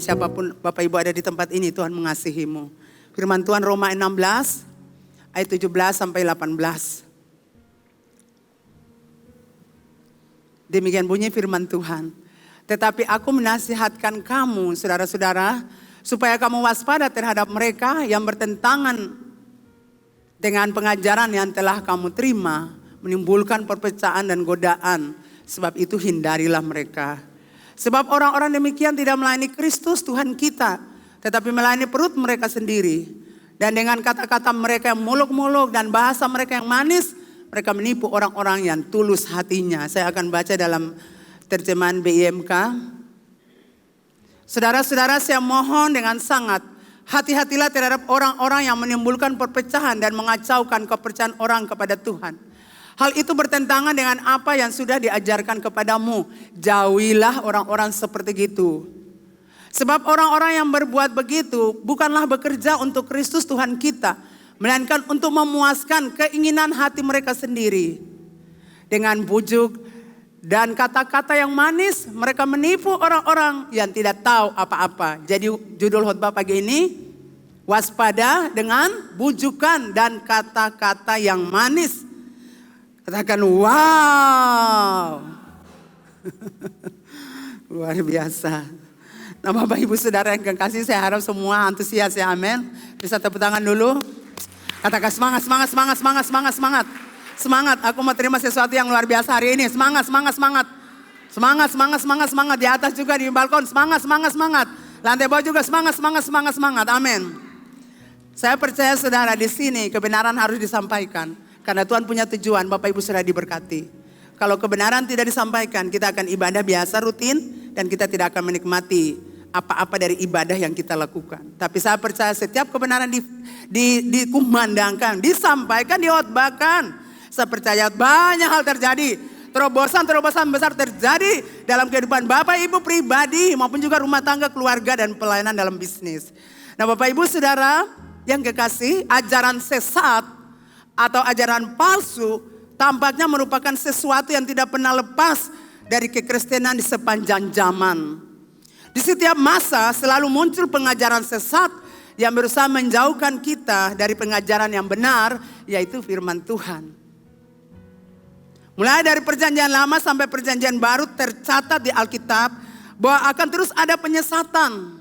siapapun Bapak Ibu ada di tempat ini, Tuhan mengasihimu. Firman Tuhan Roma 16 ayat 17 sampai 18. Demikian bunyi firman Tuhan. Tetapi aku menasihatkan kamu, saudara-saudara, supaya kamu waspada terhadap mereka yang bertentangan dengan pengajaran yang telah kamu terima, menimbulkan perpecahan dan godaan. Sebab itu hindarilah mereka. Sebab orang-orang demikian tidak melayani Kristus Tuhan kita, tetapi melayani perut mereka sendiri. Dan dengan kata-kata mereka yang muluk-muluk dan bahasa mereka yang manis, mereka menipu orang-orang yang tulus hatinya. Saya akan baca dalam terjemahan BIMK. Saudara-saudara, saya mohon dengan sangat, hati-hatilah terhadap orang-orang yang menimbulkan perpecahan dan mengacaukan kepercayaan orang kepada Tuhan. Hal itu bertentangan dengan apa yang sudah diajarkan kepadamu. Jauhilah orang-orang seperti itu. Sebab orang-orang yang berbuat begitu bukanlah bekerja untuk Kristus Tuhan kita, melainkan untuk memuaskan keinginan hati mereka sendiri. Dengan bujuk dan kata-kata yang manis, mereka menipu orang-orang yang tidak tahu apa-apa. Jadi judul khotbah pagi ini, waspada dengan bujukan dan kata-kata yang manis. Katakan wow. Luar biasa. Nah Bapak Ibu Saudara yang kekasih, saya harap semua antusias ya, amin. Bisa tepuk tangan dulu. Katakan semangat, semangat, semangat, semangat, semangat, semangat. Semangat, aku mau terima sesuatu yang luar biasa hari ini. Semangat, semangat, semangat. Semangat, semangat, semangat, semangat. Di atas juga di balkon, semangat, semangat, semangat. Lantai bawah juga semangat, semangat, semangat, semangat. Amin. Saya percaya saudara di sini kebenaran harus disampaikan. Karena Tuhan punya tujuan, Bapak Ibu Saudara diberkati. Kalau kebenaran tidak disampaikan, kita akan ibadah biasa rutin dan kita tidak akan menikmati apa-apa dari ibadah yang kita lakukan. Tapi saya percaya setiap kebenaran dikumandangkan, disampaikan, dikhotbahkan. Saya percaya banyak hal terjadi. Terobosan-terobosan besar terjadi dalam kehidupan Bapak Ibu pribadi maupun juga rumah tangga, keluarga dan pelayanan dalam bisnis. Nah Bapak Ibu Saudara yang kekasih, ajaran sesat atau ajaran palsu tampaknya merupakan sesuatu yang tidak pernah lepas dari kekristenan di sepanjang zaman. Di setiap masa selalu muncul pengajaran sesat yang berusaha menjauhkan kita dari pengajaran yang benar, yaitu firman Tuhan. Mulai dari perjanjian lama sampai perjanjian baru tercatat di Alkitab bahwa akan terus ada penyesatan.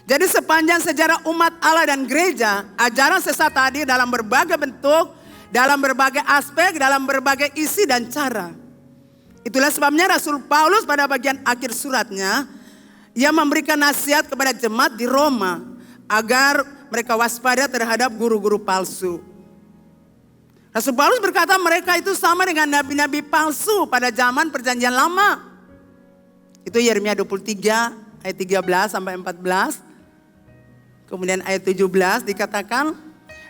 Jadi sepanjang sejarah umat Allah dan gereja, ajaran sesat tadi dalam berbagai bentuk, dalam berbagai aspek, dalam berbagai isi dan cara. Itulah sebabnya Rasul Paulus pada bagian akhir suratnya, ia memberikan nasihat kepada jemaat di Roma agar mereka waspada terhadap guru-guru palsu. Rasul Paulus berkata mereka itu sama dengan nabi-nabi palsu pada zaman perjanjian lama. Itu Yeremia 23 ayat 13 sampai 14. Kemudian ayat 17 dikatakan,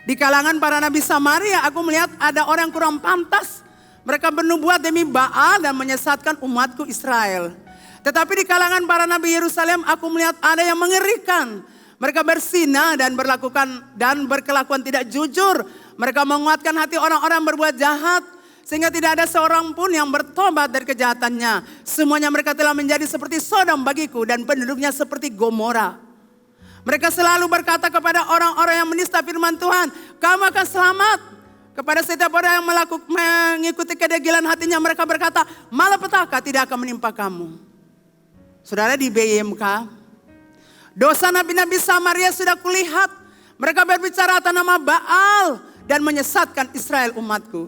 di kalangan para nabi Samaria aku melihat ada orang kurang pantas. Mereka bernubuat demi Baal dan menyesatkan umatku Israel. Tetapi di kalangan para nabi Yerusalem aku melihat ada yang mengerikan. Mereka berzina dan berkelakuan tidak jujur. Mereka menguatkan hati orang-orang berbuat jahat. Sehingga tidak ada seorang pun yang bertobat dari kejahatannya. Semuanya mereka telah menjadi seperti Sodom bagiku dan penduduknya seperti Gomora. Mereka selalu berkata kepada orang-orang yang menista firman Tuhan, kamu akan selamat. Kepada setiap orang yang mengikuti kedegilan hatinya, mereka berkata, malapetaka tidak akan menimpa kamu. Saudara di BIMK, dosa nabi-nabi Samaria sudah kulihat. Mereka berbicara atas nama Baal dan menyesatkan Israel umatku.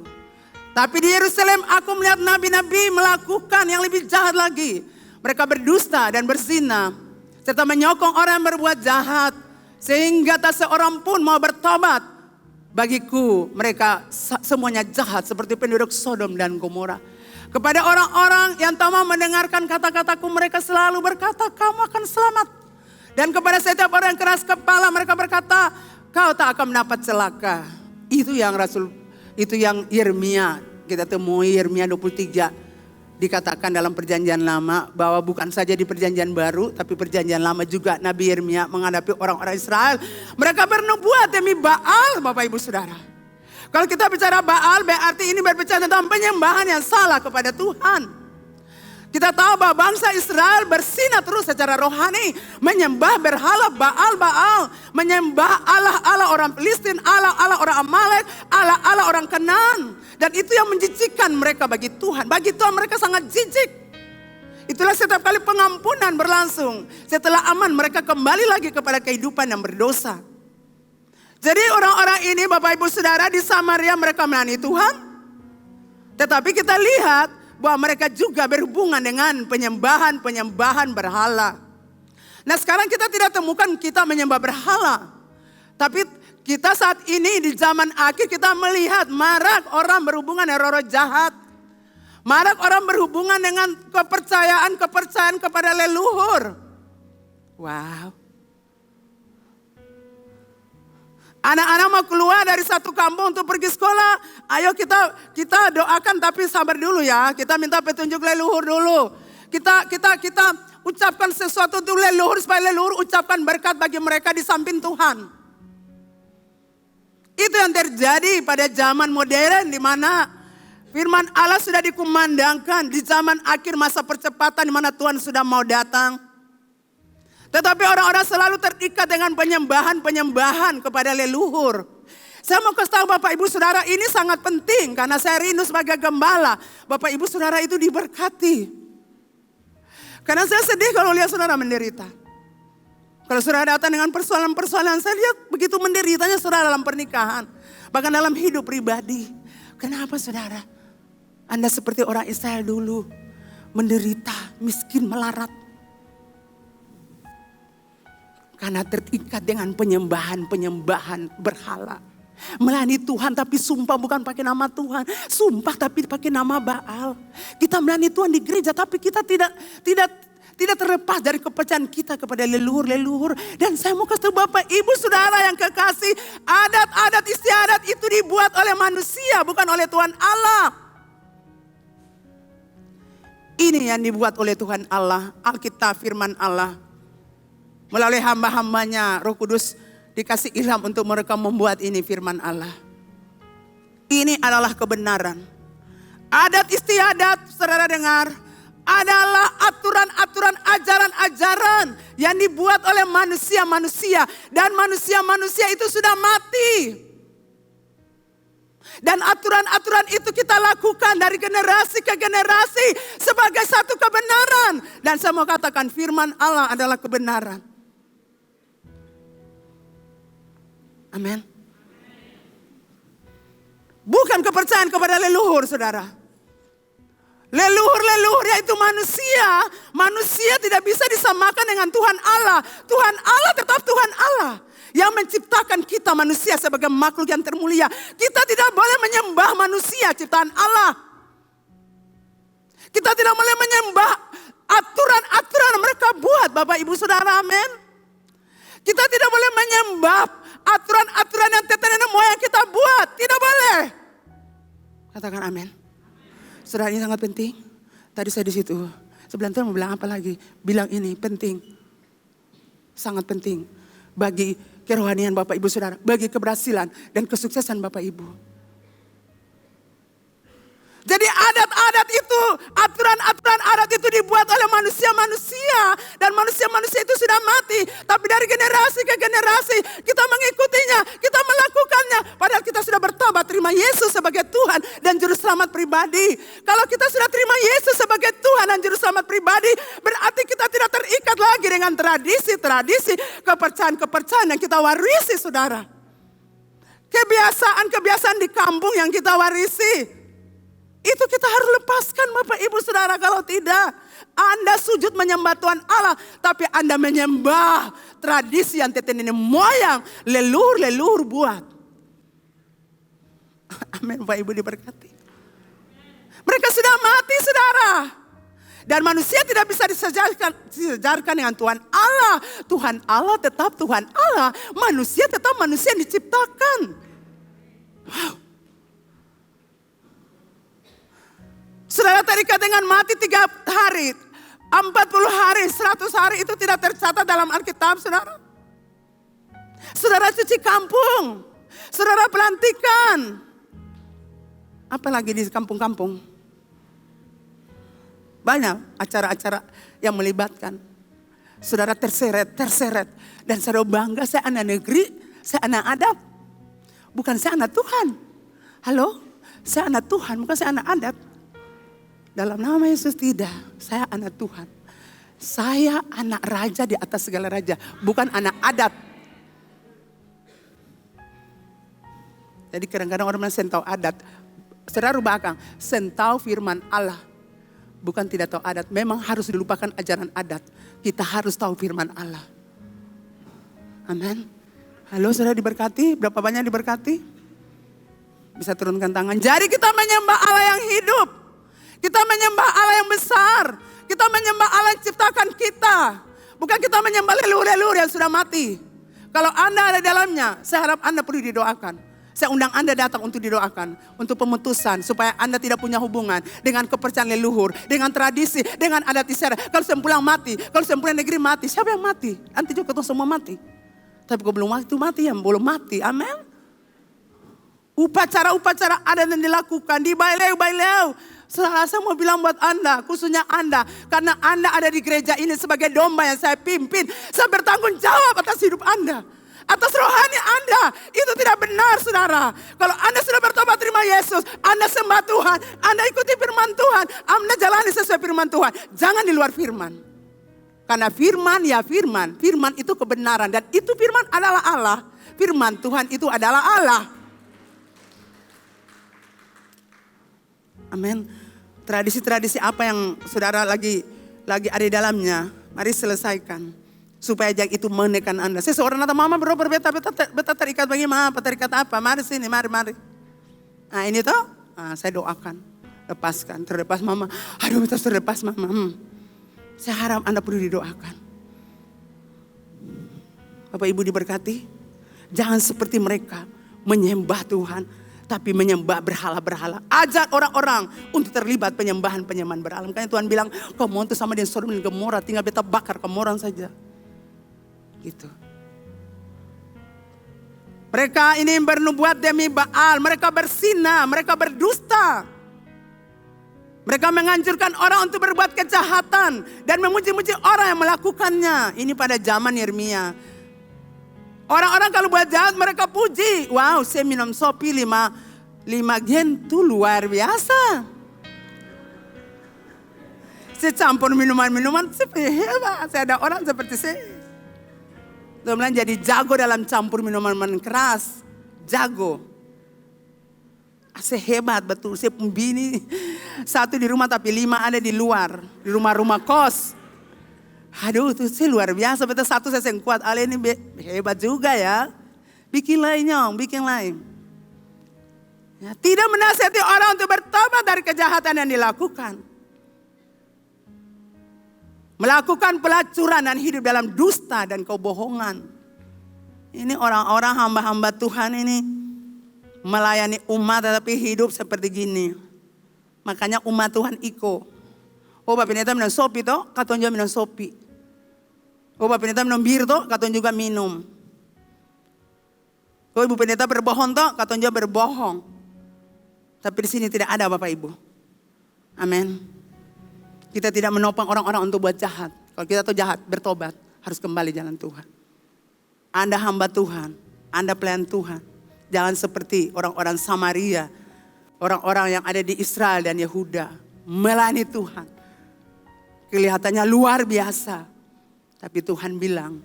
Tapi di Yerusalem aku melihat nabi-nabi melakukan yang lebih jahat lagi. Mereka berdusta dan berzina, serta menyokong orang yang berbuat jahat. Sehingga tak seorang pun mau bertobat. Bagiku mereka semuanya jahat seperti penduduk Sodom dan Gomora. Kepada orang-orang yang tak mau mendengarkan kata-kataku, mereka selalu berkata kamu akan selamat. Dan kepada setiap orang yang keras kepala mereka berkata kau tak akan mendapat celaka. Itu yang Yeremia, kita temui Yeremia 23. Dikatakan dalam perjanjian lama bahwa bukan saja di perjanjian baru, tapi perjanjian lama juga Nabi Yeremia menghadapi orang-orang Israel. Mereka bernubuat demi Baal, Bapak Ibu Saudara. Kalau kita bicara Baal berarti ini berbicara tentang penyembahan yang salah kepada Tuhan. Kita tahu bahwa bangsa Israel bersinah terus secara rohani. Menyembah berhala Baal-Baal. Menyembah Allah-Allah orang Filistin, Allah-Allah orang Amalek, Allah-Allah orang Kanaan. Dan itu yang menjijikkan mereka bagi Tuhan. Bagi Tuhan mereka sangat jijik. Itulah setiap kali pengampunan berlangsung. Setelah aman mereka kembali lagi kepada kehidupan yang berdosa. Jadi orang-orang ini Bapak Ibu Saudara di Samaria mereka melayani Tuhan. Tetapi kita lihat bahwa mereka juga berhubungan dengan penyembahan berhala. Nah sekarang kita tidak temukan kita menyembah berhala. Tapi kita saat ini di zaman akhir kita melihat marak orang berhubungan dengan roh-roh jahat. Marak orang berhubungan dengan kepercayaan kepada leluhur. Wow. Anak-anak mau keluar dari satu kampung untuk pergi sekolah. Ayo kita doakan tapi sabar dulu ya. Kita minta petunjuk leluhur dulu. Kita ucapkan sesuatu untuk leluhur supaya leluhur ucapkan berkat bagi mereka di samping Tuhan. Itu yang terjadi pada zaman modern di mana firman Allah sudah dikumandangkan di zaman akhir masa percepatan di mana Tuhan sudah mau datang. Tetapi orang-orang selalu terikat dengan penyembahan kepada leluhur. Saya mau kasih tahu Bapak Ibu Saudara ini sangat penting karena saya rindu sebagai gembala. Bapak Ibu Saudara itu diberkati. Karena saya sedih kalau lihat saudara menderita. Kalau saudara datang dengan persoalan-persoalan, saya lihat begitu menderitanya saudara dalam pernikahan. Bahkan dalam hidup pribadi. Kenapa saudara? Anda seperti orang Israel dulu. Menderita, miskin, melarat. Karena terikat dengan penyembahan berhala. Melayani Tuhan tapi sumpah bukan pakai nama Tuhan. Sumpah tapi pakai nama Baal. Kita melayani Tuhan di gereja tapi kita tidak terlepas dari kepercayaan kita kepada leluhur. Dan saya mau kasih Bapak Ibu Saudara yang kekasih. Adat-adat istiadat itu dibuat oleh manusia bukan oleh Tuhan Allah. Ini yang dibuat oleh Tuhan Allah. Alkitab firman Allah. Melalui hamba-hambanya Roh Kudus dikasih ilham untuk mereka membuat ini firman Allah. Ini adalah kebenaran. Adat istiadat saudara dengar adalah aturan-aturan ajaran-ajaran yang dibuat oleh manusia-manusia. Dan manusia-manusia itu sudah mati. Dan aturan-aturan itu kita lakukan dari generasi ke generasi sebagai satu kebenaran. Dan saya mau katakan firman Allah adalah kebenaran. Amin. Bukan kepercayaan kepada leluhur saudara. Leluhur yaitu manusia. Manusia tidak bisa disamakan dengan Tuhan Allah. Tuhan Allah tetap Tuhan Allah. Yang menciptakan kita manusia sebagai makhluk yang termulia. Kita tidak boleh menyembah manusia ciptaan Allah. Kita tidak boleh menyembah aturan-aturan yang mereka buat Bapak Ibu Saudara, amin. Kita tidak boleh menyembah aturan-aturan yang nenek moyang kita buat. Tidak boleh. Katakan amin. Saudara ini sangat penting. Tadi saya di situ. Sebelah Tuhan mau bilang apa lagi? Bilang ini penting. Sangat penting. Bagi kerohanian Bapak Ibu Saudara. Bagi keberhasilan dan kesuksesan Bapak Ibu. Jadi adat-adat itu, aturan-aturan adat itu dibuat oleh manusia-manusia. Dan manusia-manusia itu sudah mati. Tapi dari generasi ke generasi kita mengikutinya, kita melakukannya. Padahal kita sudah bertobat terima Yesus sebagai Tuhan dan Juru Selamat pribadi. Kalau kita sudah terima Yesus sebagai Tuhan dan Juru Selamat pribadi, berarti kita tidak terikat lagi dengan tradisi-tradisi, kepercayaan-kepercayaan yang kita warisi saudara. Kebiasaan-kebiasaan di kampung yang kita warisi. Itu kita harus lepaskan Bapak Ibu Saudara, kalau tidak Anda sujud menyembah Tuhan Allah, tapi Anda menyembah tradisi yang nenek moyang leluhur buat. Amin Bapak Ibu diberkati. Mereka sudah mati saudara. Dan manusia tidak bisa disejarkan dengan Tuhan Allah. Tuhan Allah tetap Tuhan Allah. Manusia tetap manusia yang diciptakan. Wow. Saudara terikat dengan mati 3 hari, 40 hari, 100 hari itu tidak tercatat dalam Alkitab saudara. Saudara cuci kampung, saudara pelantikan. Apalagi di kampung-kampung. Banyak acara-acara yang melibatkan. Saudara terseret. Dan saudara bangga, saya anak negeri, saya anak adat. Bukan saya anak Tuhan. Halo? Saya anak Tuhan, bukan saya anak adat. Dalam nama Yesus tidak, saya anak Tuhan. Saya anak raja di atas segala raja, bukan anak adat. Jadi kadang-kadang orang bilang sentau adat. Saudara rubah akang, sentau firman Allah. Bukan tidak tahu adat, memang harus dilupakan ajaran adat. Kita harus tahu firman Allah. Amin. Halo saudara diberkati, berapa banyak diberkati? Bisa turunkan tangan. Jadi kita menyembah Allah yang hidup. Kita menyembah Allah yang besar. Kita menyembah Allah yang ciptakan kita. Bukan kita menyembah leluhur-leluhur yang sudah mati. Kalau Anda ada dalamnya, saya harap Anda perlu didoakan. Saya undang Anda datang untuk didoakan. Untuk pemutusan. Supaya Anda tidak punya hubungan dengan kepercayaan leluhur. Dengan tradisi. Dengan adat istiadat. Kalau saya pulang mati. Kalau saya pulang negeri mati. Siapa yang mati? Nanti juga ketemu semua mati. Tapi kalau belum waktu mati, yang belum mati. Amin. Upacara-upacara adat yang dilakukan. Di Baileu. Saya mau bilang buat Anda. Khususnya Anda. Karena Anda ada di gereja ini sebagai domba yang saya pimpin. Saya bertanggung jawab atas hidup Anda. Atas rohani Anda. Itu tidak benar saudara. Kalau Anda sudah bertobat terima Yesus. Anda sembah Tuhan. Anda ikuti firman Tuhan. Anda jalani sesuai firman Tuhan. Jangan di luar firman. Karena firman ya firman. Firman itu kebenaran. Dan itu firman adalah Allah. Firman Tuhan itu adalah Allah. Amin. Tradisi-tradisi apa yang saudara lagi ada di dalamnya. Mari selesaikan. Supaya jangan itu menekan Anda. Seseorang atau mama bro beta terikat bagaimana? Terikat apa? Mari sini, mari. Nah ini toh, saya doakan. Lepaskan, terlepas mama. Aduh beta terlepas mama. Saya harap Anda perlu didoakan. Bapak Ibu diberkati. Jangan seperti mereka menyembah Tuhan. Tapi menyembah berhala-berhala. Ajak orang-orang untuk terlibat penyembahan berhala. Makanya Tuhan bilang, kamu itu sama dengan Sodom dan Gomora. Tinggal beta bakar Gomora saja. Gitu. Mereka ini bernubuat demi Baal. Mereka berzina, mereka berdusta. Mereka menghancurkan orang untuk berbuat kejahatan. Dan memuji-muji orang yang melakukannya. Ini pada zaman Yeremia. Orang-orang kalau buat jahat mereka puji. Wow, saya minum sopi 5 gen itu luar biasa. Saya campur minuman-minuman seperti hebat. Saya ada orang seperti saya. Teman-teman jadi jago dalam campur minuman keras. Jago. Saya hebat betul. Saya pembini. 1 di rumah tapi 5 ada di luar. Di rumah-rumah kos. Aduh itu sih luar biasa. Betul 1 saya yang kuat. Ale ini hebat juga ya. Bikin lain nyong. Bikin lain. Ya, tidak menasihati orang untuk bertobat dari kejahatan yang dilakukan. Melakukan pelacuran dan hidup dalam dusta dan kebohongan. Ini orang-orang hamba-hamba Tuhan ini melayani umat tetapi hidup seperti gini. Makanya umat Tuhan iko. Oh bapak pendeta minum sopi toh, katon juga minum sopi. Oh bapak pendeta minum bir toh, katon juga minum. Oh ibu pendeta berbohong toh, katon juga berbohong. Tapi di sini tidak ada bapak ibu. Amin. Kita tidak menopang orang-orang untuk buat jahat. Kalau kita tahu jahat, bertobat. Harus kembali jalan Tuhan. Anda hamba Tuhan. Anda pelayan Tuhan. Jangan seperti orang-orang Samaria. Orang-orang yang ada di Israel dan Yehuda. Melayani Tuhan. Kelihatannya luar biasa. Tapi Tuhan bilang.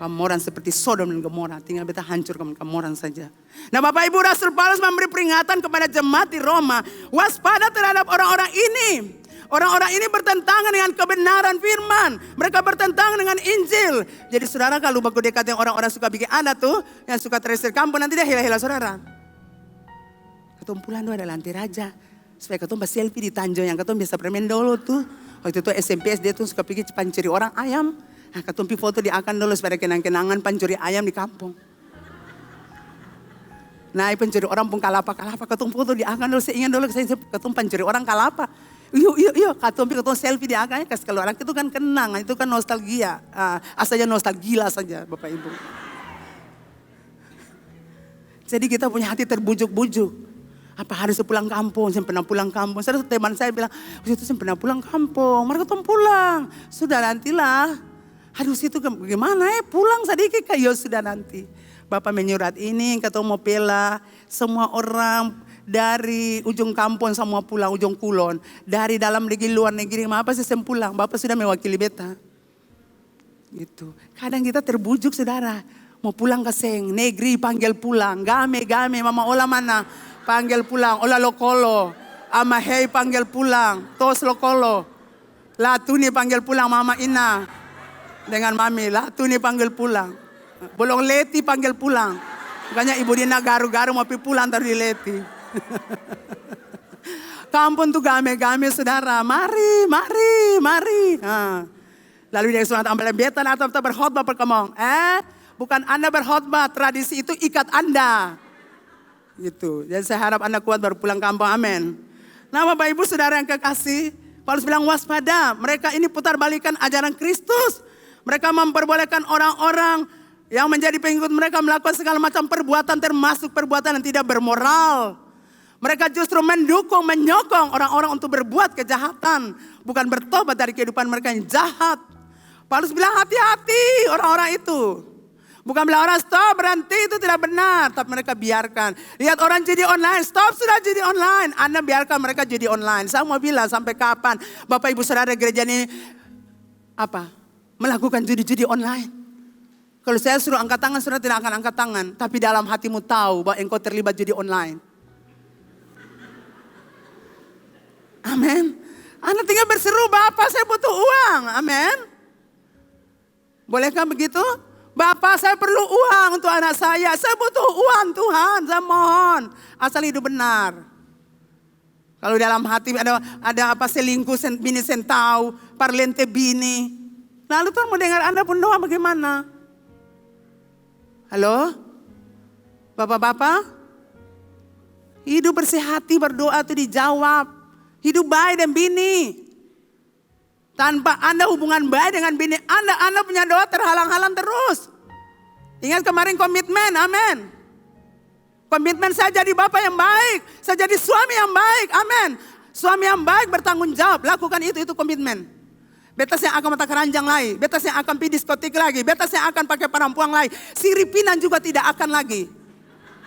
Kamu orang seperti Sodom dan Gomora. Tinggal beta hancurkan kamu orang saja. Nah Bapak Ibu Rasul Paulus memberi peringatan kepada jemaat di Roma. Waspada terhadap orang-orang ini. Orang-orang ini bertentangan dengan kebenaran firman. Mereka bertentangan dengan Injil. Jadi saudara kalau baku dekat yang orang-orang suka bikin adat tuh. Yang suka teresir kampung nanti dia hila-hila saudara. Ketumpulan tuh ada lantai raja. Supaya ketum pas selfie di Tanjung. Yang ketum biasa permen dulu tuh. Waktu itu SMP SD tuh suka pergi pancuri orang ayam. Nah ketum foto di akan dulu supaya kenang-kenangan pancuri ayam di kampung. Nah pencuri orang pun kalapa-kalapa. Ketum foto di akan dulu. Saya ingat dulu saya ketum pancuri orang kalapa. Yuk, ketum selfie di akannya kasih keluar. Itu kan kenangan, itu kan nostalgia. Asalnya nostalgia saja Bapak Ibu. Jadi kita punya hati terbujuk-bujuk. Apa hari sepulang kampung, saya pernah pulang kampung. Saudara teman saya bilang, itu saya pernah pulang kampung. Mereka tuh pulang. Sudah nantilah. Aduh situ gimana pulang sedikit kayak sudah nanti. Bapak menyurat ini, kata mau pela. Semua orang dari ujung kampung semua pulang, ujung kulon. Dari dalam negeri, luar negeri, apa sih saya pulang. Bapak sudah mewakili beta. Gitu. Kadang kita terbujuk saudara. Mau pulang ke seng, negeri panggil pulang. Game, mama ola mana? Panggil pulang, ola lokolo. Ama hei panggil pulang, tos lokolo. Latuni panggil pulang mama Ina. Dengan mami, Latuni panggil pulang. Bolong Leti panggil pulang. Makanya ibu Dina garu-garu mau pulang dari Leti. Kampung tuh game saudara, mari. Lalu dia surat ambil beta atau berkhotbah perkemong. Bukan Anda berkhotbah, tradisi itu ikat Anda. Gitu. Jadi saya harap Anda kuat baru pulang kampung, amin. Nah Bapak Ibu Saudara yang kekasih, Paulus bilang waspada. Mereka ini putar balikan ajaran Kristus. Mereka memperbolehkan orang-orang yang menjadi pengikut mereka melakukan segala macam perbuatan termasuk perbuatan yang tidak bermoral. Mereka justru mendukung, menyokong orang-orang untuk berbuat kejahatan. Bukan bertobat dari kehidupan mereka yang jahat. Paulus bilang hati-hati orang-orang itu. Bukan bilang orang stop, berhenti itu tidak benar. Tapi mereka biarkan. Lihat orang jadi online, stop sudah jadi online. Anda biarkan mereka jadi online. Saya mau bilang sampai kapan Bapak Ibu Saudara gereja ini melakukan judi-judi online. Kalau saya suruh angkat tangan, saudara tidak akan angkat tangan. Tapi dalam hatimu tahu bahwa engkau terlibat judi online. Amin. Anda tinggal berseru, Bapak saya butuh uang. Amin. Bolehkah begitu? Bapak saya perlu uang untuk anak saya. Saya butuh uang Tuhan, saya mohon. Asal hidup benar. Kalau dalam hati ada selingkuh, bini sentau, parlente bini. Lalu Tuhan mau dengar Anda pun doa bagaimana? Halo? Bapak-bapak? Hidup bersih hati berdoa itu dijawab. Hidup baik dan bini. Tanpa Anda hubungan baik dengan bini Anda punya doa terhalang-halang terus. Ingat kemarin komitmen, amin. Komitmen saya jadi bapak yang baik. Saya jadi suami yang baik, amin. Suami yang baik bertanggung jawab. Lakukan itu komitmen. Betas yang akan mata keranjang lagi. Betas yang akan pergi diskotik lagi. Betas yang akan pakai perempuan lagi. Siripinan juga tidak akan lagi.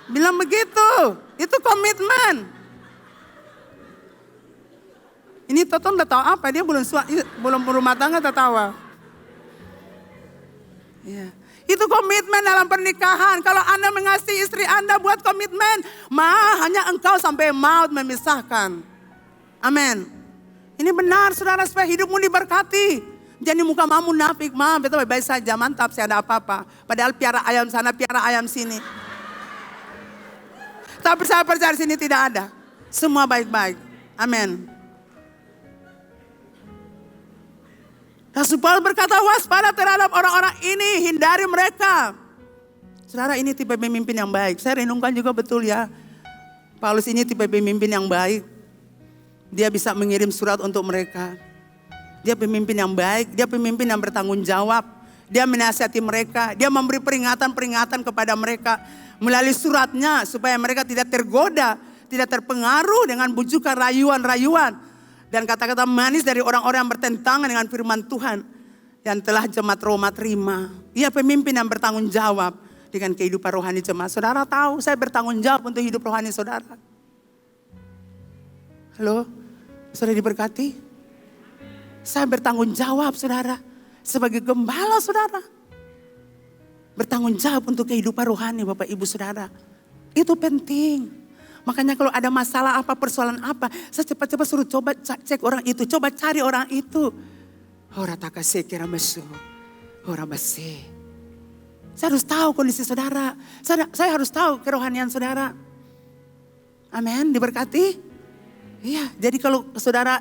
Bilang begitu. Itu komitmen. Ini Toton udah tahu apa? Dia belum berumah tangga tertawa. Ya. Itu komitmen dalam pernikahan. Kalau Anda mengasihi istri Anda buat komitmen. Hanya engkau sampai maut memisahkan. Amin. Ini benar saudara supaya hidupmu diberkati. Jadi muka mamu munafik. Betul baik saja mantap saya ada apa-apa. Padahal piara ayam sana piara ayam sini. Tapi saya percaya sini tidak ada. Semua baik-baik. Amin. Rasul Paulus berkata waspada terhadap orang-orang ini, hindari mereka. Saudara ini tipe pemimpin yang baik. Saya renungkan juga betul ya. Paulus ini tipe pemimpin yang baik. Dia bisa mengirim surat untuk mereka. Dia pemimpin yang baik, dia pemimpin yang bertanggung jawab. Dia menasihati mereka, dia memberi peringatan-peringatan kepada mereka. Melalui suratnya supaya mereka tidak tergoda, tidak terpengaruh dengan bujukan rayuan-rayuan. Dan kata-kata manis dari orang-orang yang bertentangan dengan firman Tuhan. Yang telah jemaat Roma terima. Ia pemimpin yang bertanggung jawab dengan kehidupan rohani jemaat. Saudara tahu saya bertanggung jawab untuk hidup rohani saudara. Halo? Saudara diberkati? Saya bertanggung jawab saudara. Sebagai gembala saudara. Bertanggung jawab untuk kehidupan rohani Bapak Ibu Saudara. Itu penting. Makanya kalau ada masalah apa, persoalan apa, saya cepat-cepat suruh coba cek orang itu, coba cari orang itu. Ora takase kira mesu, ora basi. Saya harus tahu kondisi saudara, saya harus tahu kerohanian saudara. Amin, diberkati. Iya, jadi kalau saudara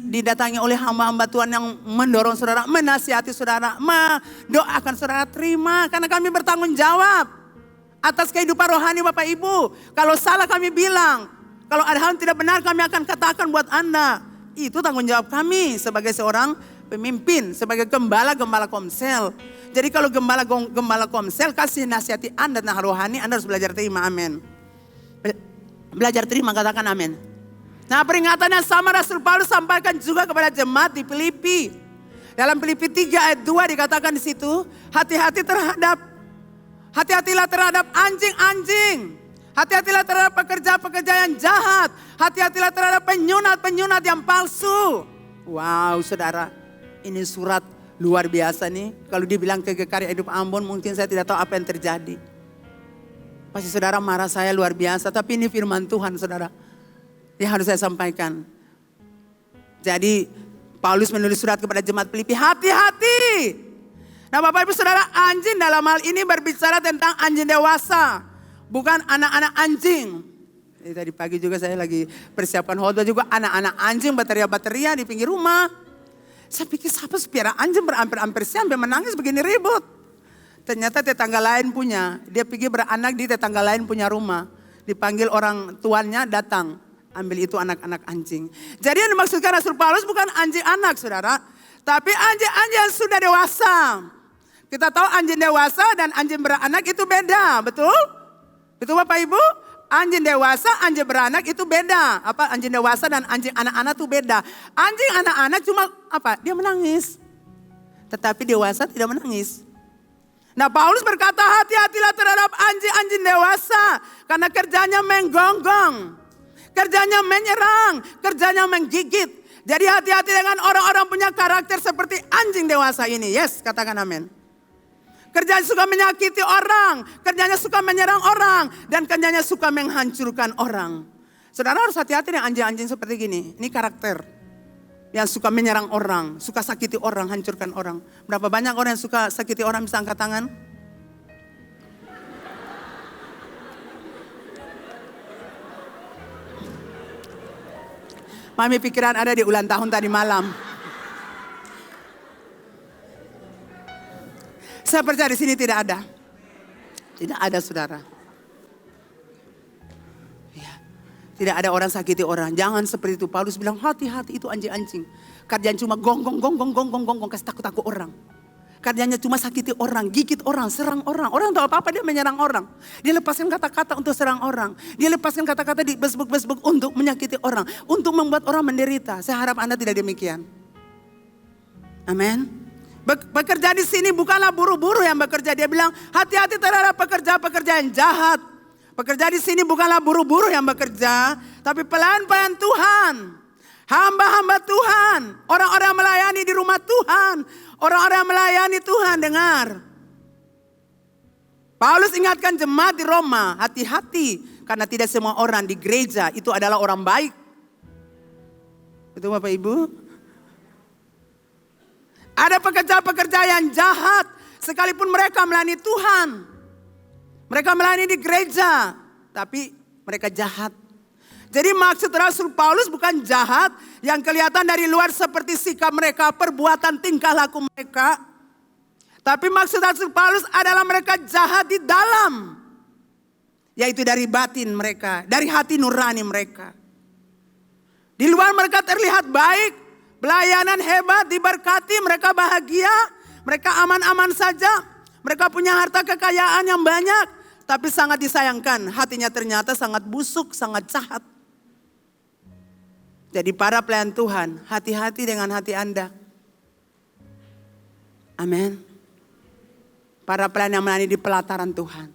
didatangi oleh hamba-hamba Tuhan yang mendorong saudara, menasihati saudara, mendoakan saudara, terima karena kami bertanggung jawab. Atas kehidupan rohani Bapak Ibu. Kalau salah kami bilang. Kalau ada hal yang tidak benar kami akan katakan buat Anda. Itu tanggung jawab kami sebagai seorang pemimpin. Sebagai gembala komsel. Jadi kalau gembala komsel kasih nasihati Anda tentang rohani. Anda harus belajar terima, amin. Belajar terima, katakan amin. Nah, peringatan yang sama Rasul Paulus sampaikan juga kepada jemaat di Filipi. Dalam Filipi 3 ayat 2 dikatakan di situ, hati-hatilah terhadap anjing-anjing. Hati-hatilah terhadap pekerja-pekerja yang jahat. Hati-hatilah terhadap penyunat-penyunat yang palsu. Wow, saudara, ini surat luar biasa nih. Kalau dibilang kegekarya hidup Ambon, mungkin saya tidak tahu apa yang terjadi. Pasti saudara marah saya luar biasa, tapi ini firman Tuhan, saudara. Yang harus saya sampaikan. Jadi Paulus menulis surat kepada jemaat Filipi, hati-hati. Nah, Bapak Ibu Saudara, anjing dalam hal ini berbicara tentang anjing dewasa, bukan anak-anak anjing. Jadi tadi pagi juga saya lagi persiapan khotbah juga, anak-anak anjing bateria-bateria di pinggir rumah. Saya pikir siapa piara anjing berampir-ampir sampai menangis begini ribut. Ternyata tetangga lain punya, dia pergi beranak di tetangga lain punya rumah. Dipanggil orang tuannya datang, ambil itu anak-anak anjing. Jadi yang dimaksudkan Rasul Paulus bukan anjing anak, saudara. Tapi anjing-anjing yang sudah dewasa. Kita tahu anjing dewasa dan anjing beranak itu beda, betul? Betul Bapak Ibu? Anjing dewasa, anjing beranak itu beda. Apa anjing dewasa dan anjing anak-anak itu beda. Anjing anak-anak cuma apa? Dia menangis. Tetapi dewasa tidak menangis. Nah, Paulus berkata, hati-hatilah terhadap anjing-anjing dewasa. Karena kerjanya menggonggong. Kerjanya menyerang. Kerjanya menggigit. Jadi hati-hati dengan orang-orang punya karakter seperti anjing dewasa ini. Yes, katakan amin. Kerjanya suka menyakiti orang. Kerjanya suka menyerang orang. Dan kerjanya suka menghancurkan orang. Saudara harus hati-hati dengan anjing-anjing seperti gini. Ini karakter. Yang suka menyerang orang, suka sakiti orang, hancurkan orang. Berapa banyak orang yang suka sakiti orang, bisa angkat tangan? Mami pikiran ada di ulang tahun tadi malam. Saya percaya di sini tidak ada. Tidak ada, saudara. Tidak ada orang sakiti orang. Jangan seperti itu. Paulus bilang hati-hati itu anjing-anjing. Kerjanya cuma gonggong, kasih takut-takut orang. Kerjanya cuma sakiti orang, gigit orang, serang orang. Orang tahu apa-apa dia menyerang orang. Dia lepaskan kata-kata untuk serang orang. Dia lepaskan kata-kata di Facebook untuk menyakiti orang. Untuk membuat orang menderita. Saya harap Anda tidak demikian. Amin. Bekerja di sini bukanlah buru-buru yang bekerja. Dia bilang hati-hati terhadap pekerja-pekerja yang jahat. Pekerja di sini bukanlah buru-buru yang bekerja, tapi pelayan-pelayan Tuhan. Hamba-hamba Tuhan, orang-orang melayani di rumah Tuhan, orang-orang melayani Tuhan, dengar. Paulus ingatkan jemaat di Roma, hati-hati karena tidak semua orang di gereja itu adalah orang baik. Betul Bapak Ibu? Ada pekerja-pekerja yang jahat sekalipun mereka melayani Tuhan. Mereka melayani di gereja, tapi mereka jahat. Jadi maksud Rasul Paulus bukan jahat yang kelihatan dari luar seperti sikap mereka, perbuatan tingkah laku mereka. Tapi maksud Rasul Paulus adalah mereka jahat di dalam. Yaitu dari batin mereka, dari hati nurani mereka. Di luar mereka terlihat baik, pelayanan hebat, diberkati, mereka bahagia, mereka aman-aman saja. Mereka punya harta kekayaan yang banyak, tapi sangat disayangkan. Hatinya ternyata sangat busuk, sangat jahat. Jadi para pelayan Tuhan, hati-hati dengan hati Anda. Amin. Para pelayan yang melayani di pelataran Tuhan.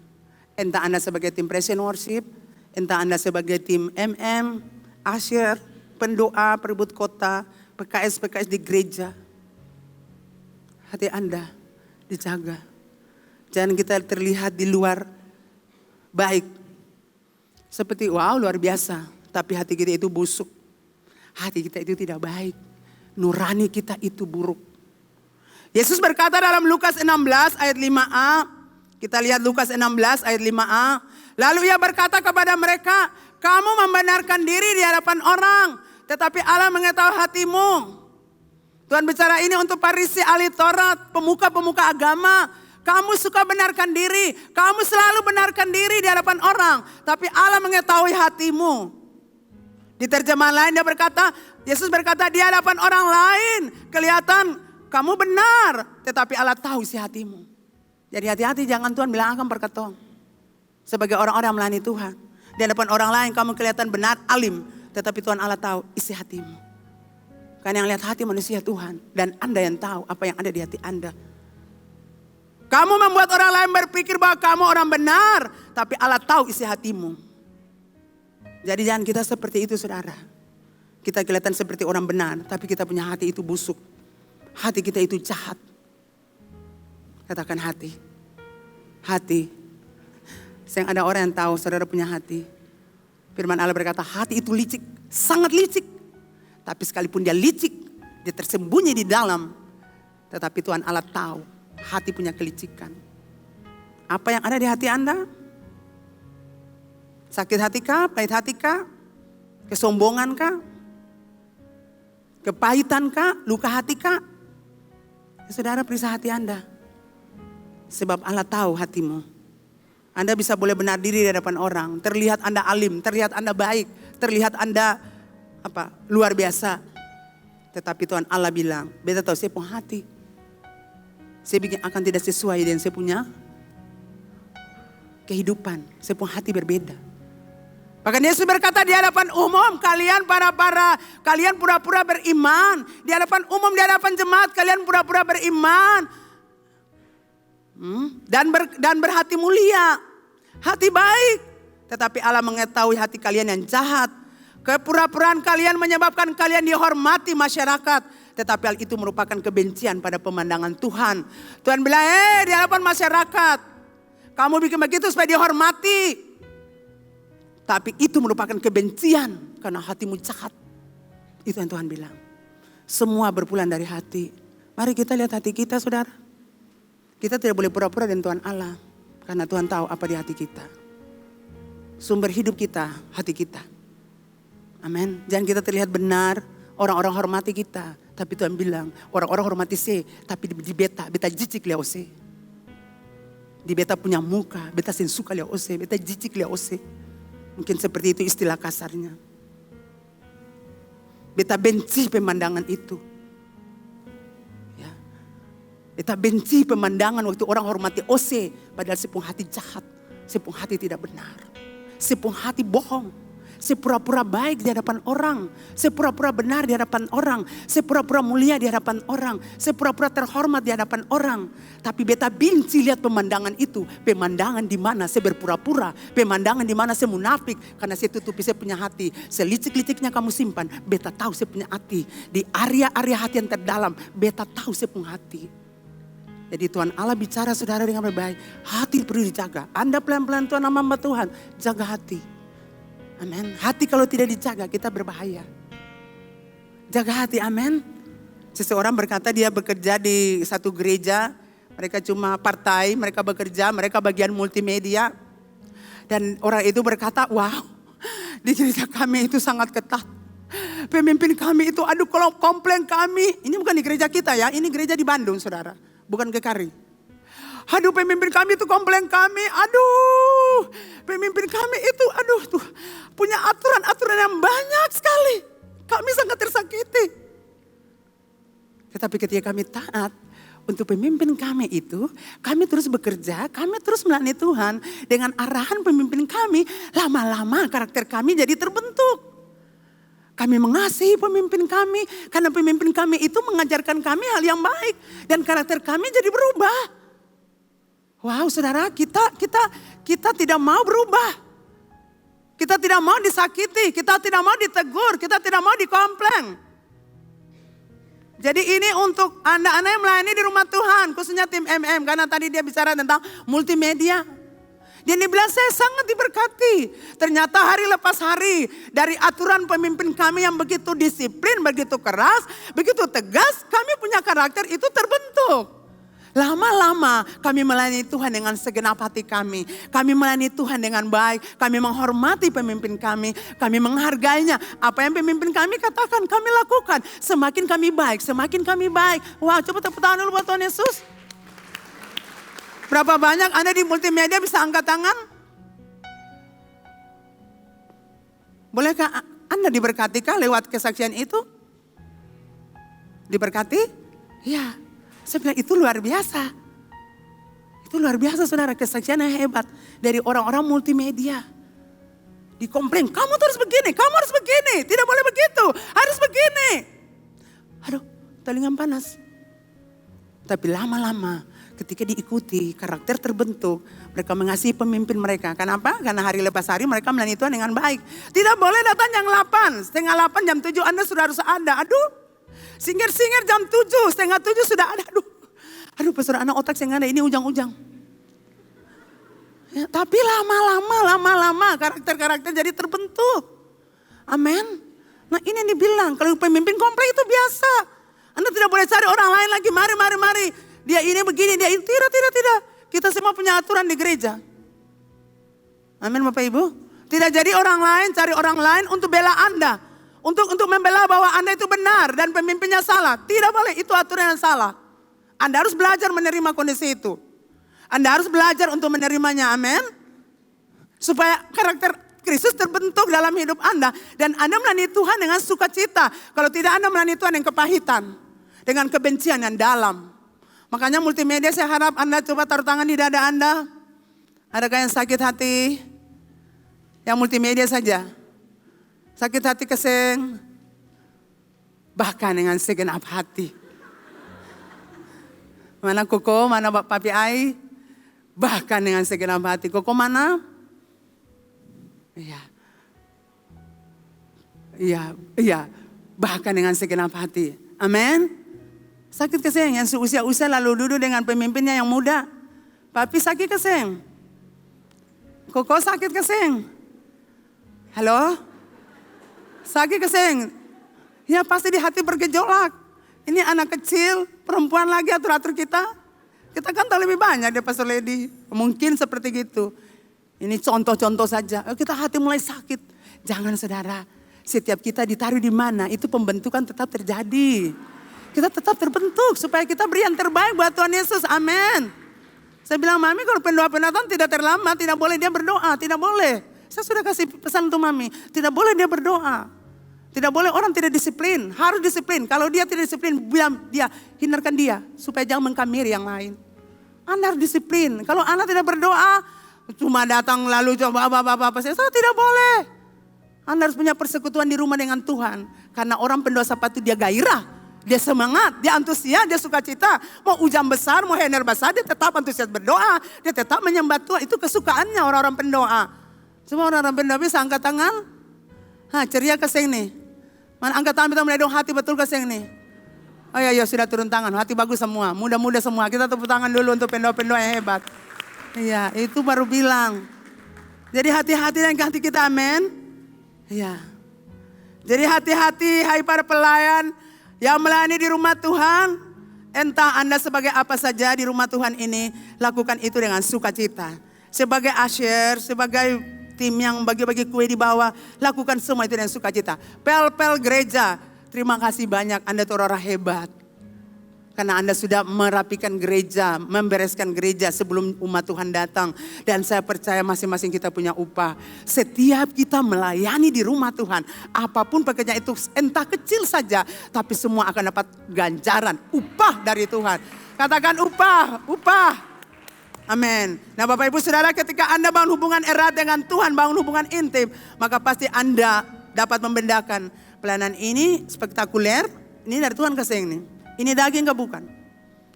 Entah Anda sebagai tim Praise and Worship, entah Anda sebagai tim MM, Asher, pendoa, perebut kota, PKS di gereja. Hati Anda dijaga. Jangan kita terlihat di luar baik. Seperti wow luar biasa. Tapi hati kita itu busuk. Hati kita itu tidak baik. Nurani kita itu buruk. Yesus berkata dalam Lukas 16 ayat 5a. Kita lihat Lukas 16 ayat 5a. Lalu ia berkata kepada mereka, kamu membenarkan diri di hadapan orang. Tetapi Allah mengetahui hatimu. Tuhan bicara ini untuk Farisi, ahli Taurat, pemuka-pemuka agama. Kamu suka benarkan diri. Kamu selalu benarkan diri di hadapan orang. Tapi Allah mengetahui hatimu. Di terjemahan lain dia berkata, Yesus berkata di hadapan orang lain. Kelihatan kamu benar. Tetapi Allah tahu isi hatimu. Jadi hati-hati jangan Tuhan bilang akan berkata. Sebagai orang-orang yang melayani Tuhan. Di hadapan orang lain kamu kelihatan benar, alim. Tetapi Tuhan Allah tahu isi hatimu. Karena yang lihat hati manusia Tuhan. Dan Anda yang tahu apa yang ada di hati Anda. Kamu membuat orang lain berpikir bahwa kamu orang benar. Tapi Allah tahu isi hatimu. Jadi jangan kita seperti itu saudara. Kita kelihatan seperti orang benar. Tapi kita punya hati itu busuk. Hati kita itu jahat. Katakan hati. Hati. Sayang ada orang yang tahu saudara punya hati. Firman Allah berkata hati itu licik. Sangat licik. Tapi sekalipun dia licik. Dia tersembunyi di dalam. Tetapi Tuhan Allah tahu. Hati punya kelicikan. Apa yang ada di hati Anda? Sakit hati kah? Pahit hati kah? Kesombongan kah? Kepahitan kah? Luka hati kah? Ya, saudara periksa hati Anda. Sebab Allah tahu hatimu. Anda bisa boleh benar diri di hadapan orang. Terlihat Anda alim, terlihat Anda baik. Terlihat Anda luar biasa. Tetapi Tuhan Allah bilang, beta tahu saya punya hati. Saya bikin akan tidak sesuai dengan saya punya kehidupan. Saya punya hati berbeda. Bahkan Yesus berkata di hadapan umum, kalian kalian pura-pura beriman. Di hadapan umum, di hadapan jemaat, kalian pura-pura beriman. Dan berhati mulia, hati baik. Tetapi Allah mengetahui hati kalian yang jahat. Kepura-puraan kalian menyebabkan kalian dihormati masyarakat. Tetapi hal itu merupakan kebencian pada pemandangan Tuhan. Tuhan bilang, di hadapan masyarakat. Kamu bikin begitu supaya dihormati. Tapi itu merupakan kebencian karena hatimu jahat. Itu yang Tuhan bilang. Semua berpulang dari hati. Mari kita lihat hati kita saudara. Kita tidak boleh pura-pura dengan Tuhan Allah. Karena Tuhan tahu apa di hati kita. Sumber hidup kita, hati kita. Amin. Jangan kita terlihat benar, orang-orang hormati kita. Tapi Tuhan bilang, orang-orang hormati saya. Tapi di beta jijik lihat ose. Di beta punya muka, beta sensuka lihat ose, beta jijik lihat ose. Mungkin seperti itu istilah kasarnya. Beta benci pemandangan itu. Ya. Beta benci pemandangan waktu orang hormati ose. Padahal sepung hati jahat, sepung hati tidak benar. Sepung hati bohong. Sepura-pura baik di hadapan orang. Sepura-pura benar di hadapan orang. Sepura-pura mulia di hadapan orang. Sepura-pura terhormat di hadapan orang. Tapi beta benci lihat pemandangan itu. Pemandangan di mana saya berpura-pura. Pemandangan di mana saya munafik. Karena saya tutupi saya punya hati. Selicik-liciknya kamu simpan. Beta tahu saya punya hati. Di area-area hati yang terdalam. Beta tahu saya punya hati. Jadi Tuhan Allah bicara saudara dengan baik. Hati perlu dijaga. Anda pelan-pelan Tuhan hamba Tuhan. Jaga hati. Amin. Hati kalau tidak dijaga kita berbahaya. Jaga hati, amin. Seseorang berkata dia bekerja di satu gereja. Mereka cuma partai, mereka bekerja, mereka bagian multimedia. Dan orang itu berkata, wow, di gereja kami itu sangat ketat. Pemimpin kami itu, aduh kalau komplain kami. Ini bukan di gereja kita ya, ini gereja di Bandung saudara. Bukan GKRI. Aduh pemimpin kami itu komplain kami, aduh pemimpin kami itu tuh punya aturan-aturan yang banyak sekali. Kami sangat tersakiti. Tetapi ketika kami taat untuk pemimpin kami itu, kami terus bekerja, kami terus melayani Tuhan. Dengan arahan pemimpin kami, lama-lama karakter kami jadi terbentuk. Kami mengasihi pemimpin kami, karena pemimpin kami itu mengajarkan kami hal yang baik. Dan karakter kami jadi berubah. Wow saudara, kita tidak mau berubah. Kita tidak mau disakiti, kita tidak mau ditegur, kita tidak mau dikomplain. Jadi ini untuk anda-anda yang melayani di rumah Tuhan, khususnya tim MM. Karena tadi dia bicara tentang multimedia. Dia bilang saya sangat diberkati. Ternyata hari lepas hari dari aturan pemimpin kami yang begitu disiplin, begitu keras, begitu tegas, kami punya karakter itu terbentuk. Lama-lama kami melayani Tuhan dengan segenap hati kami. Kami melayani Tuhan dengan baik. Kami menghormati pemimpin kami. Kami menghargainya. Apa yang pemimpin kami katakan, kami lakukan. Semakin kami baik, semakin kami baik. Wah, coba tepuk tangan dulu buat Tuhan Yesus. Berapa banyak Anda di multimedia bisa angkat tangan? Bolehkah Anda diberkati kah lewat kesaksian itu? Diberkati? Ya. Saya bilang itu luar biasa. Itu luar biasa saudara, kesaksian yang hebat dari orang-orang multimedia. Dikomplain, kamu tuh harus begini, kamu harus begini. Tidak boleh begitu, harus begini. Aduh, telinga panas. Tapi lama-lama ketika diikuti, karakter terbentuk. Mereka mengasihi pemimpin mereka. Kenapa? Karena hari lepas hari mereka melayani Tuhan dengan baik. Tidak boleh datang jam 8, setengah 8, jam 7 Anda sudah harus ada. Aduh, singir-singir jam 7, setengah 7 sudah ada. Aduh pastor, anak otak saya nggak ada, ini ujang-ujang. Ya, tapi lama-lama karakter-karakter jadi terbentuk. Amin. Nah ini yang dibilang, kalau pemimpin komplek itu biasa. Anda tidak boleh cari orang lain lagi, mari. Dia ini begini, dia itu, tidak. Kita semua punya aturan di gereja. Amin Bapak Ibu. Tidak jadi orang lain, cari orang lain untuk bela Anda. Untuk membela bahwa Anda itu benar dan pemimpinnya salah. Tidak boleh, itu aturan yang salah. Anda harus belajar menerima kondisi itu. Anda harus belajar untuk menerimanya, amin. Supaya karakter Kristus terbentuk dalam hidup Anda. Dan Anda melayani Tuhan dengan sukacita. Kalau tidak Anda melayani Tuhan dengan kepahitan. Dengan kebencian yang dalam. Makanya multimedia saya harap Anda coba taruh tangan di dada Anda. Adakah yang sakit hati? Yang multimedia saja. Sakit hati keseng. Bahkan dengan segenap hati. Mana Koko, mana Papi Ai? Bahkan dengan segenap hati. Koko mana? Iya. Bahkan dengan segenap hati. Amin. Sakit keseng yang seusia-usia lalu duduk dengan pemimpinnya yang muda. Papi sakit keseng. Koko sakit keseng. Halo? Sakit keseng. Ya pasti di hati bergejolak. Ini anak kecil, perempuan lagi atur-atur kita. Kita kan tahu lebih banyak dia Pastor Lady. Mungkin seperti gitu. Ini contoh-contoh saja. Kita hati mulai sakit. Jangan saudara. Setiap kita ditaruh di mana itu pembentukan tetap terjadi. Kita tetap terbentuk supaya kita beri yang terbaik buat Tuhan Yesus. Amin. Saya bilang Mami kalau pendoa-pendoa tidak terlambat. Tidak boleh dia berdoa. Tidak boleh. Saya sudah kasih pesan untuk Mami. Tidak boleh dia berdoa. Tidak boleh orang tidak disiplin, harus disiplin. Kalau dia tidak disiplin, dia hindarkan dia supaya jangan mengkamiri yang lain. Anda harus disiplin. Kalau Anda tidak berdoa, cuma datang lalu coba apa-apa. Saya tidak boleh. Anda harus punya persekutuan di rumah dengan Tuhan. Karena orang pendosa itu dia gairah, dia semangat, dia antusias, dia sukacita. Mau hujan besar, mau hener besar, dia tetap antusias berdoa. Dia tetap menyembah Tuhan. Itu kesukaannya orang-orang pendoa. Semua orang-orang pendoa bisa angkat tangan. Ceria keseng nih. Mana angkat tangan kita mulai dong hati betul keseng nih. Oh ya sudah turun tangan, hati bagus semua, muda-muda semua. Kita tepuk tangan dulu untuk pendoa-pendoa yang hebat. Iya, itu baru bilang. Jadi hati-hati dengan hati kita, amin. Iya. Jadi hati-hati hai para pelayan yang melayani di rumah Tuhan. Entah Anda sebagai apa saja di rumah Tuhan ini, lakukan itu dengan sukacita. Sebagai usher, sebagai tim yang bagi-bagi kue di bawah, lakukan semua itu dengan sukacita. Pel-pel gereja, terima kasih banyak, Anda itu orang hebat. Karena Anda sudah merapikan gereja, membereskan gereja sebelum umat Tuhan datang. Dan saya percaya masing-masing kita punya upah. Setiap kita melayani di rumah Tuhan, apapun pekerjaan itu entah kecil saja, tapi semua akan dapat ganjaran, upah dari Tuhan. Katakan upah. Amin. Nah Bapak Ibu Saudara, ketika Anda bangun hubungan erat dengan Tuhan, bangun hubungan intim, maka pasti Anda dapat membedakan pelayanan ini spektakuler, ini dari Tuhan keseng nih. Ini daging ke bukan?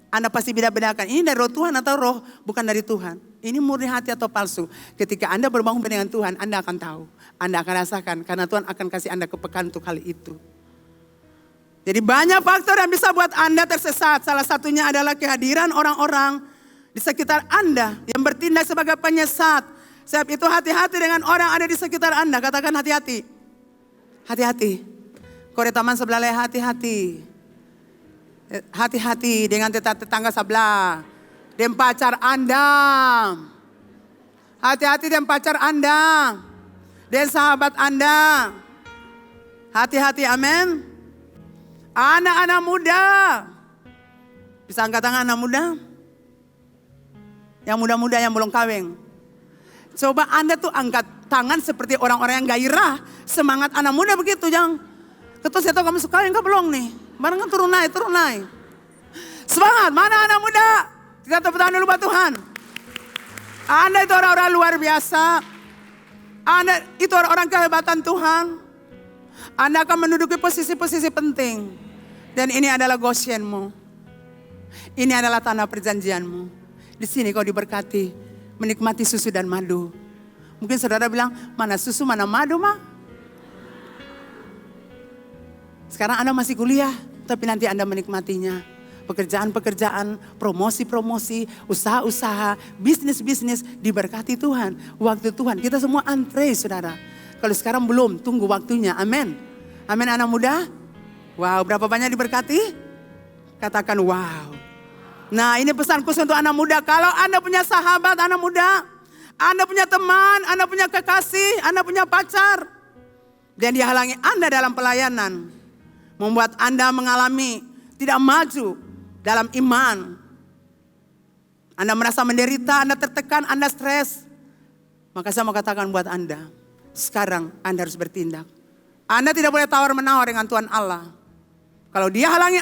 Anda pasti bedakan, ini dari roh Tuhan atau roh bukan dari Tuhan. Ini murni hati atau palsu. Ketika Anda berbangun dengan Tuhan, Anda akan tahu. Anda akan rasakan, karena Tuhan akan kasih Anda kepekaan untuk hal itu. Jadi banyak faktor yang bisa buat Anda tersesat. Salah satunya adalah kehadiran orang-orang di sekitar Anda yang bertindak sebagai penyesat. Sebab itu hati-hati dengan orang ada di sekitar Anda. Katakan hati-hati. Hati-hati. Kore taman sebelah leh, hati-hati. Hati-hati dengan tetangga sebelah. Dan pacar Anda. Hati-hati dengan pacar Anda. Dan sahabat Anda. Hati-hati, amin. Anak-anak muda. Bisa angkat tangan anak muda? Yang muda-muda yang belum kawin. Coba Anda tuh angkat tangan seperti orang-orang yang gairah. Semangat anak muda begitu. Jangan. Ketua saya tahu kamu suka yang belum nih. Barengan turun naik. Semangat, mana anak muda? Kita tepuk tangan dulu buat Tuhan. Anda itu orang-orang luar biasa. Anda itu orang kehebatan Tuhan. Anda akan menduduki posisi-posisi penting. Dan ini adalah Goshenmu. Ini adalah tanah perjanjianmu. Di sini kau diberkati, menikmati susu dan madu. Mungkin saudara bilang, mana susu, mana madu mah? Sekarang Anda masih kuliah, tapi nanti Anda menikmatinya. Pekerjaan-pekerjaan, promosi-promosi, usaha-usaha, bisnis-bisnis diberkati Tuhan. Waktu Tuhan, kita semua antre saudara. Kalau sekarang belum, tunggu waktunya. Amin. Amin anak muda. Wow, berapa banyak diberkati? Katakan wow. Nah ini pesanku untuk anak muda. Kalau Anda punya sahabat anak muda, Anda punya teman, Anda punya kekasih, Anda punya pacar. Dan dia halangi Anda dalam pelayanan. Membuat Anda mengalami tidak maju dalam iman. Anda merasa menderita, Anda tertekan, Anda stres. Maka saya mau katakan buat Anda, sekarang Anda harus bertindak. Anda tidak boleh tawar-menawar dengan Tuhan Allah. Kalau dia halangi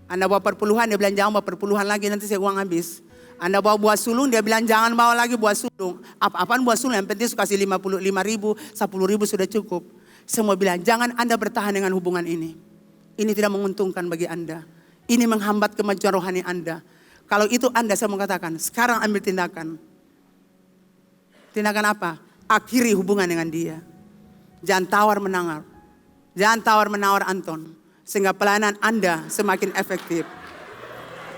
Anda bawa perpuluhan, dia bilang jangan bawa perpuluhan lagi, nanti saya uang habis. Anda bawa buah sulung, dia bilang jangan bawa lagi buah sulung. Apa-apaan buah sulung, yang penting kasih 55 ribu, 10 ribu sudah cukup. Saya mau bilang jangan Anda bertahan dengan hubungan ini. Ini tidak menguntungkan bagi Anda. Ini menghambat kemajuan rohani Anda. Kalau itu Anda, saya mau katakan, sekarang ambil tindakan. Tindakan apa? Akhiri hubungan dengan dia. Jangan tawar-menawar. Jangan tawar-menawar Anton. Sehingga pelayanan Anda semakin efektif.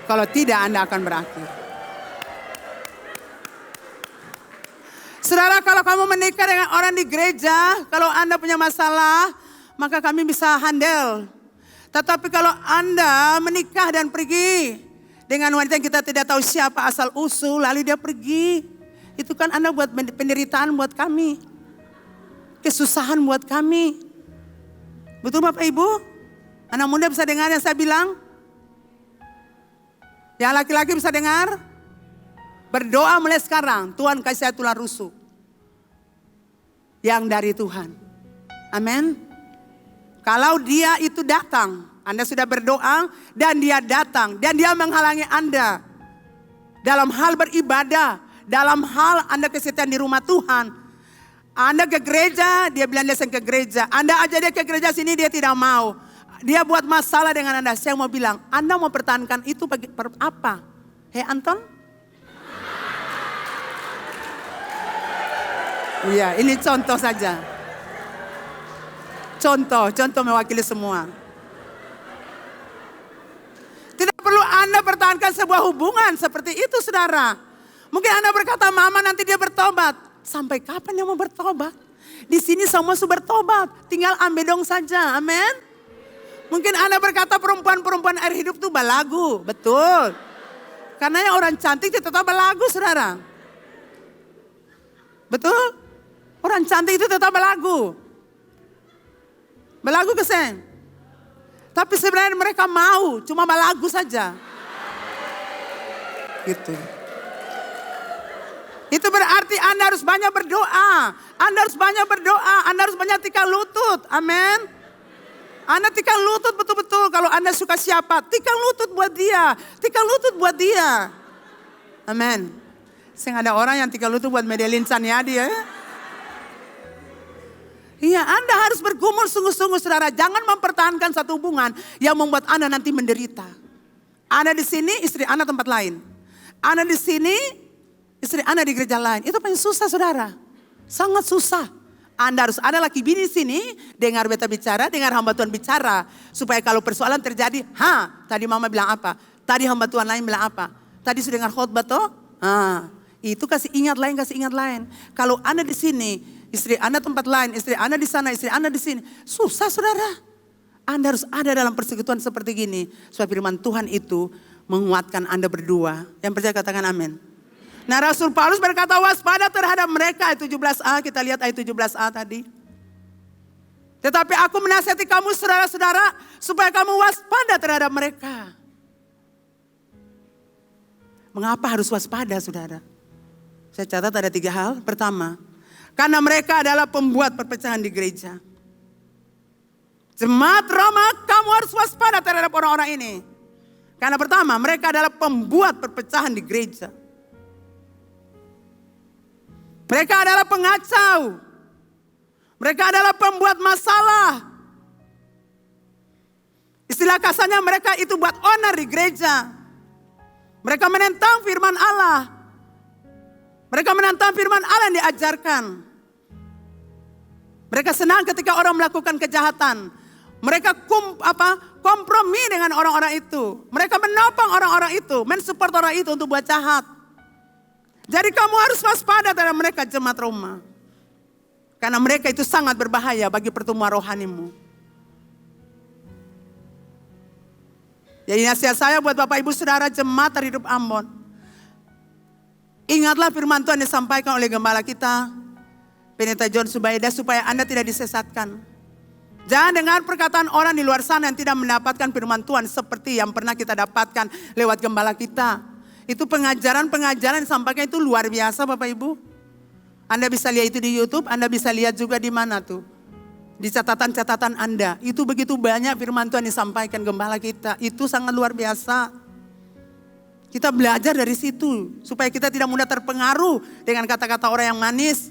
Kalau tidak, Anda akan berakhir. Saudara, kalau kamu menikah dengan orang di gereja, kalau Anda punya masalah, maka kami bisa handle. Tetapi kalau Anda menikah dan pergi dengan wanita yang kita tidak tahu siapa asal usul, lalu dia pergi. Itu kan Anda buat penderitaan buat kami. Kesusahan buat kami. Betul Bapak Ibu? Anak muda bisa dengar yang saya bilang? Yang laki-laki bisa dengar? Berdoa mulai sekarang, Tuhan kasih saya tulang rusuk. Yang dari Tuhan. Amin. Kalau dia itu datang, Anda sudah berdoa dan dia datang. Dan dia menghalangi Anda. Dalam hal beribadah, dalam hal Anda kesetiaan di rumah Tuhan. Anda ke gereja, dia bilang dia ke gereja. Anda ajak dia ke gereja sini, dia tidak mau. Dia buat masalah dengan Anda. Saya mau bilang, Anda mau pertahankan itu apa? Hei Anton? Iya, ini contoh saja. Contoh mewakili semua. Tidak perlu Anda pertahankan sebuah hubungan seperti itu saudara. Mungkin Anda berkata, mama nanti dia bertobat. Sampai kapan dia mau bertobat? Di sini semua sudah bertobat. Tinggal ambil dong saja, amin. Mungkin Anda berkata perempuan-perempuan air hidup itu balagu. Betul. Karena yang orang cantik tetap balagu saudara. Betul? Orang cantik itu tetap balagu. Balagu kesen. Tapi sebenarnya mereka mau, cuma balagu saja. Gitu. Itu berarti Anda harus banyak berdoa. Anda harus banyak berdoa. Anda harus banyak tikar lutut. Amin. Anda tikar lutut betul-betul. Kalau Anda suka siapa, tikar lutut buat dia. Tikar lutut buat dia. Amin. Sehingga ada orang yang tikar lutut buat Medelin Saniadi ya. Iya, Anda harus bergumul sungguh-sungguh saudara. Jangan mempertahankan satu hubungan yang membuat Anda nanti menderita. Anda di sini, istri Anda tempat lain. Anda di sini, istri Anda di gereja lain. Itu paling susah saudara. Sangat susah. Anda harus ada laki bini di sini, dengar beta bicara, dengar hamba Tuhan bicara. Supaya kalau persoalan terjadi, tadi mama bilang apa? Tadi hamba Tuhan lain bilang apa? Tadi sudah dengar khotbah toh? Itu kasih ingat lain. Kalau Anda di sini, istri Anda tempat lain, istri Anda di sana, istri Anda di sini. Susah saudara. Anda harus ada dalam persekutuan seperti gini. Supaya firman Tuhan itu menguatkan Anda berdua. Yang percaya katakan amin. Nah Rasul Paulus berkata waspada terhadap mereka. Ayat 17a, kita lihat ayat 17a tadi. Tetapi aku menasihati kamu saudara-saudara. Supaya kamu waspada terhadap mereka. Mengapa harus waspada saudara? Saya catat ada 3 hal. Pertama, karena mereka adalah pembuat perpecahan di gereja. Jemaat Roma, kamu harus waspada terhadap orang-orang ini. Karena pertama, mereka adalah pembuat perpecahan di gereja. Mereka adalah pengacau. Mereka adalah pembuat masalah. Istilah kasarnya mereka itu buat onar di gereja. Mereka menentang firman Allah. Mereka menentang firman Allah yang diajarkan. Mereka senang ketika orang melakukan kejahatan. Mereka kompromi dengan orang-orang itu. Mereka menopang orang-orang itu, mensupport orang itu untuk buat jahat. Jadi kamu harus waspada terhadap mereka, jemaat Roma. Karena mereka itu sangat berbahaya bagi pertumbuhan rohanimu. Jadi nasihat saya buat Bapak Ibu Saudara jemaat Terhidup Ambon. Ingatlah firman Tuhan disampaikan oleh gembala kita, Pendeta John Subaida, supaya Anda tidak disesatkan. Jangan dengar perkataan orang di luar sana yang tidak mendapatkan firman Tuhan seperti yang pernah kita dapatkan lewat gembala kita. Itu pengajaran-pengajaran yang disampaikan itu luar biasa Bapak Ibu. Anda bisa lihat itu di YouTube, Anda bisa lihat juga di mana tuh. Di catatan-catatan Anda. Itu begitu banyak firman Tuhan disampaikan gembala kita. Itu sangat luar biasa. Kita belajar dari situ. Supaya kita tidak mudah terpengaruh dengan kata-kata orang yang manis.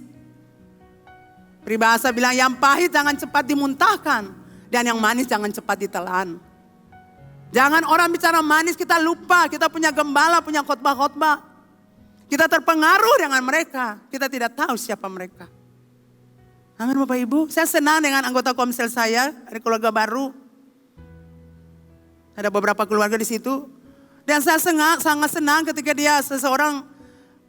Peribahasa bilang yang pahit jangan cepat dimuntahkan. Dan yang manis jangan cepat ditelan. Jangan orang bicara manis kita lupa. Kita punya gembala, punya khotbah-khotbah. Kita terpengaruh dengan mereka. Kita tidak tahu siapa mereka. Amin Bapak Ibu. Saya senang dengan anggota komsel saya. Ada keluarga baru. Ada beberapa keluarga di situ. Dan saya sangat senang ketika seseorang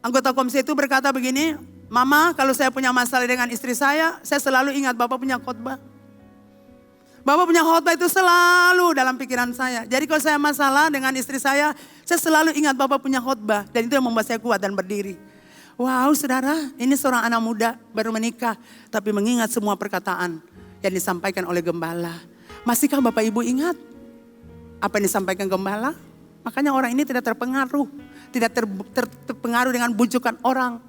anggota komsel itu berkata begini. Mama, kalau saya punya masalah dengan istri saya selalu ingat Bapak punya khotbah. Bapak punya khotbah itu selalu dalam pikiran saya. Jadi kalau saya masalah dengan istri saya selalu ingat Bapak punya khotbah. Dan itu yang membuat saya kuat dan berdiri. Wow saudara, ini seorang anak muda baru menikah. Tapi mengingat semua perkataan yang disampaikan oleh gembala. Masihkah Bapak Ibu ingat apa yang disampaikan gembala? Makanya orang ini tidak terpengaruh. Tidak terpengaruh dengan bujukan orang.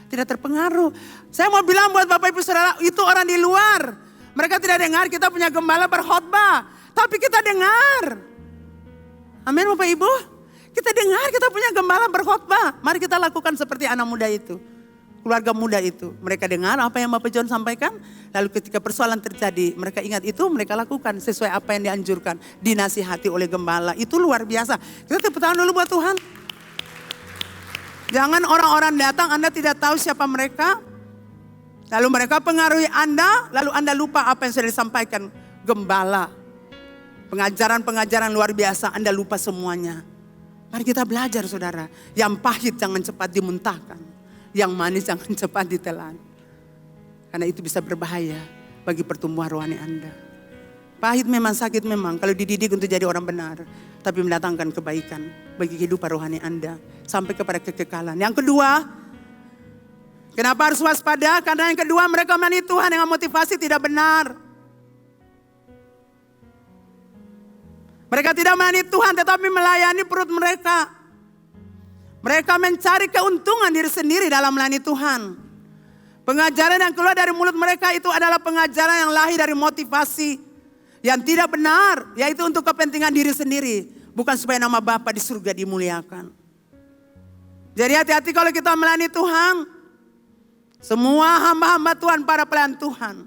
Tidak terpengaruh. Saya mau bilang buat Bapak Ibu Saudara, itu orang di luar. Mereka tidak dengar kita punya gembala berkhotbah. Tapi kita dengar. Amin Bapak Ibu. Kita dengar kita punya gembala berkhotbah. Mari kita lakukan seperti anak muda itu. Keluarga muda itu. Mereka dengar apa yang Bapak John sampaikan. Lalu ketika persoalan terjadi, mereka ingat itu, mereka lakukan sesuai apa yang dianjurkan. Dinasihati oleh gembala. Itu luar biasa. Kita tepuk tangan dulu buat Tuhan. Jangan orang-orang datang, Anda tidak tahu siapa mereka. Lalu mereka pengaruhi Anda, lalu Anda lupa apa yang sudah disampaikan gembala. Pengajaran-pengajaran luar biasa, Anda lupa semuanya. Mari kita belajar saudara. Yang pahit jangan cepat dimuntahkan. Yang manis jangan cepat ditelan. Karena itu bisa berbahaya bagi pertumbuhan rohani Anda. Pahit memang, sakit memang, kalau dididik untuk jadi orang benar. Tapi mendatangkan kebaikan bagi kehidupan rohani Anda. Sampai kepada kekekalan. Yang kedua, kenapa harus waspada? Karena yang kedua mereka melayani Tuhan dengan motivasi tidak benar. Mereka tidak melayani Tuhan tetapi melayani perut mereka. Mereka mencari keuntungan diri sendiri dalam melayani Tuhan. Pengajaran yang keluar dari mulut mereka itu adalah pengajaran yang lahir dari motivasi yang tidak benar. Yaitu untuk kepentingan diri sendiri. Bukan supaya nama Bapa di surga dimuliakan. Jadi hati-hati kalau kita melayani Tuhan. Semua hamba-hamba Tuhan, para pelayan Tuhan.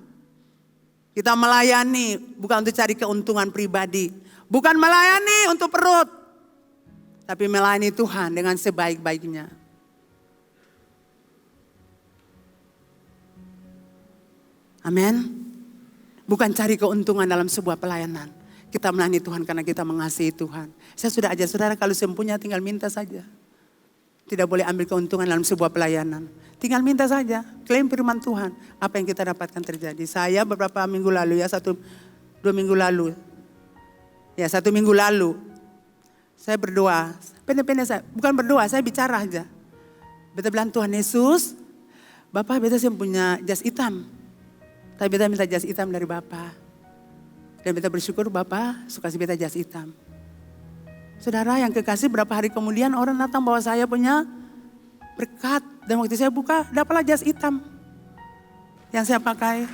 Kita melayani bukan untuk cari keuntungan pribadi. Bukan melayani untuk perut. Tapi melayani Tuhan dengan sebaik-baiknya. Amin. Bukan cari keuntungan dalam sebuah pelayanan. Kita melayani Tuhan karena kita mengasihi Tuhan. Saya sudah ajar saudara kalau sempunya tinggal minta saja. Tidak boleh ambil keuntungan dalam sebuah pelayanan. Tinggal minta saja, klaim firman Tuhan. Apa yang kita dapatkan terjadi. Saya beberapa minggu lalu ya, 1-2 minggu lalu. Ya 1 minggu lalu. Saya berdoa, pendek-pendek saya, bukan berdoa, saya bicara aja. Beta bilang Tuhan Yesus, Bapak beta saya punya jas hitam. Tapi beta minta jas hitam dari Bapak. Dan beta bersyukur Bapak suka kasih beta jas hitam. Saudara yang kekasih berapa hari kemudian orang datang bawa saya punya berkat. Dan waktu saya buka dapatlah jas hitam yang saya pakai.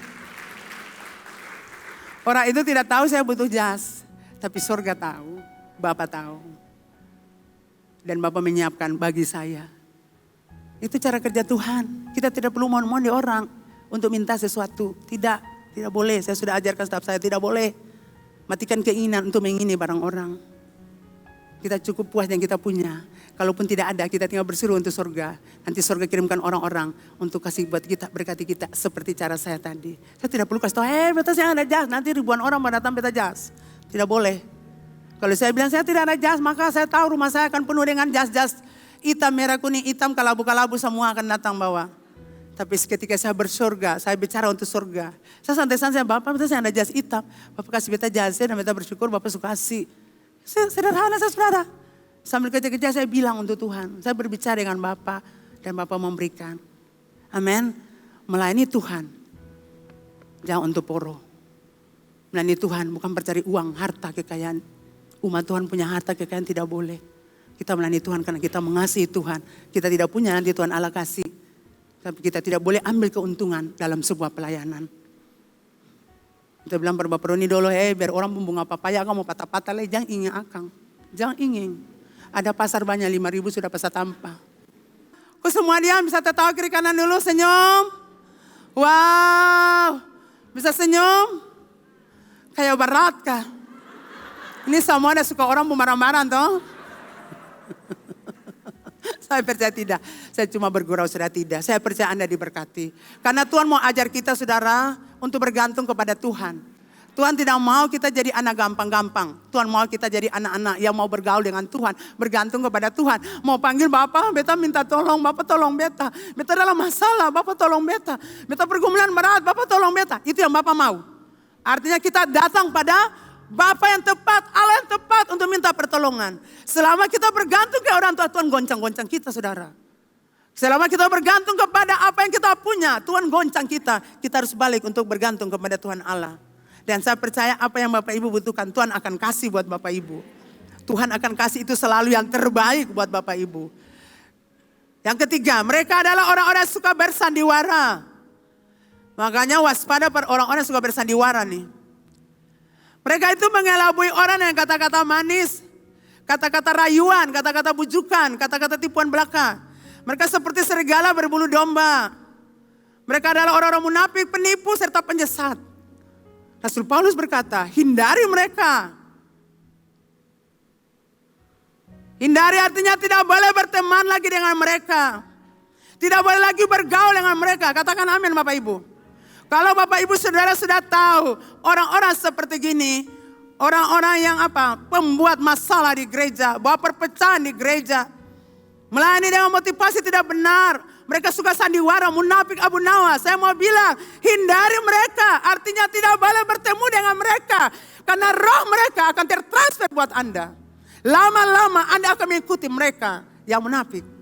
Orang itu tidak tahu saya butuh jas. Tapi surga tahu, Bapak tahu. Dan Bapak menyiapkan bagi saya. Itu cara kerja Tuhan. Kita tidak perlu mohon-mohon di orang untuk minta sesuatu. Tidak boleh. Saya sudah ajarkan staf saya, tidak boleh. Matikan keinginan untuk mengingini barang orang. Kita cukup puas yang kita punya. Kalaupun tidak ada, kita tinggal berseru untuk surga. Nanti surga kirimkan orang-orang untuk kasih buat kita, berkati kita. Seperti cara saya tadi. Saya tidak perlu kasih tahu, beta saya ada jas. Nanti ribuan orang mau datang beta jas. Tidak boleh. Kalau saya bilang saya tidak ada jas, maka saya tahu rumah saya akan penuh dengan jas-jas hitam, merah, kuning, hitam, kalabu-kalabu semua akan datang bawa. Tapi ketika saya bersurga, saya bicara untuk surga. Saya santai-santai, Bapak, saya ada jas hitam. Bapak kasih beta jas, dan beta bersyukur Bapak suka kasih. Sederhana saya saudara. Sambil kerja-kerja saya bilang untuk Tuhan. Saya berbicara dengan Bapak dan Bapak memberikan. Amin. Melayani Tuhan. Jangan untuk poro. Melayani Tuhan bukan mencari uang, harta, kekayaan. Umat Tuhan punya harta, kekayaan tidak boleh. Kita melayani Tuhan karena kita mengasihi Tuhan. Kita tidak punya, nanti Tuhan Allah kasih. Tapi kita tidak boleh ambil keuntungan dalam sebuah pelayanan. Kita bilang pada Bapak Roni dulu, biar orang bunga papaya kamu patah-patah lah, jangan ingin akang. Jangan ingin. Ada pasar banyak, 5.000 sudah pasar tanpa. Kok semua diam, bisa tertawa kiri kanan dulu, senyum. Wow, bisa senyum. Kayak berat kah? Ini semua ada suka orang marah-marah toh. Saya percaya tidak. Saya cuma bergurau sudah tidak. Saya percaya Anda diberkati. Karena Tuhan mau ajar kita saudara untuk bergantung kepada Tuhan. Tuhan tidak mau kita jadi anak gampang-gampang. Tuhan mau kita jadi anak-anak yang mau bergaul dengan Tuhan. Bergantung kepada Tuhan. Mau panggil Bapak, beta minta tolong. Bapak tolong beta. Beta dalam masalah, Bapak tolong beta. Beta pergumulan berat, Bapak tolong beta. Itu yang Bapak mau. Artinya kita datang pada Bapak yang tepat, Allah yang tepat untuk minta pertolongan. Selama kita bergantung ke orang tua, Tuhan goncang-goncang kita saudara. Selama kita bergantung kepada apa yang kita punya, Tuhan goncang kita. Kita harus balik untuk bergantung kepada Tuhan Allah. Dan saya percaya apa yang Bapak Ibu butuhkan, Tuhan akan kasih buat Bapak Ibu. Tuhan akan kasih itu selalu yang terbaik buat Bapak Ibu. Yang ketiga, mereka adalah orang-orang yang suka bersandiwara. Makanya waspada pada orang-orang yang suka bersandiwara nih. Mereka itu mengelabui orang dengan kata-kata manis, kata-kata rayuan, kata-kata bujukan, kata-kata tipuan belaka. Mereka seperti serigala berbulu domba. Mereka adalah orang-orang munafik, penipu, serta penyesat. Rasul Paulus berkata, hindari mereka. Hindari artinya tidak boleh berteman lagi dengan mereka. Tidak boleh lagi bergaul dengan mereka. Katakan amin Bapak Ibu. Kalau Bapak Ibu Saudara sudah tahu orang-orang seperti gini, orang-orang yang pembuat masalah di gereja, bawa perpecahan di gereja, melayani dengan motivasi tidak benar, mereka suka sandiwara, munafik, Abu Nawas. Saya mau bilang, hindari mereka, artinya tidak boleh bertemu dengan mereka, karena roh mereka akan tertransfer buat Anda. Lama-lama Anda akan mengikuti mereka yang munafik.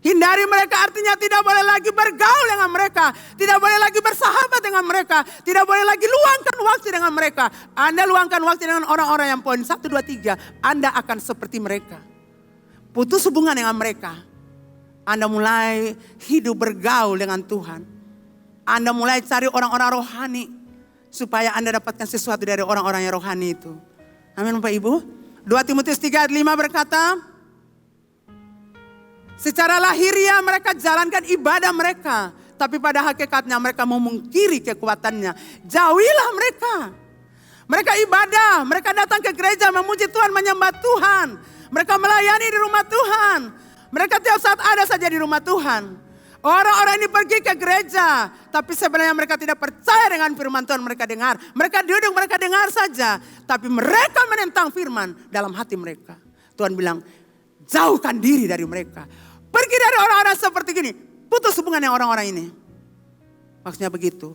Hindari mereka artinya tidak boleh lagi bergaul dengan mereka. Tidak boleh lagi bersahabat dengan mereka. Tidak boleh lagi luangkan waktu dengan mereka. Anda luangkan waktu dengan orang-orang yang poin 1, 2, 3. Anda akan seperti mereka. Putus hubungan dengan mereka. Anda mulai hidup bergaul dengan Tuhan. Anda mulai cari orang-orang rohani. Supaya Anda dapatkan sesuatu dari orang-orang yang rohani itu. Amin Bapak Ibu. 2 Timotius 3 ayat 5 berkata, secara lahiriah mereka jalankan ibadah mereka. Tapi pada hakikatnya mereka memungkiri kekuatannya. Jauhilah mereka. Mereka ibadah. Mereka datang ke gereja memuji Tuhan, menyembah Tuhan. Mereka melayani di rumah Tuhan. Mereka tiap saat ada saja di rumah Tuhan. Orang-orang ini pergi ke gereja. Tapi sebenarnya mereka tidak percaya dengan firman Tuhan mereka dengar. Mereka duduk, mereka dengar saja. Tapi mereka menentang firman dalam hati mereka. Tuhan bilang, jauhkan diri dari mereka. Pergi dari orang-orang seperti gini. Putus hubungan dengan orang-orang ini. Maksudnya begitu.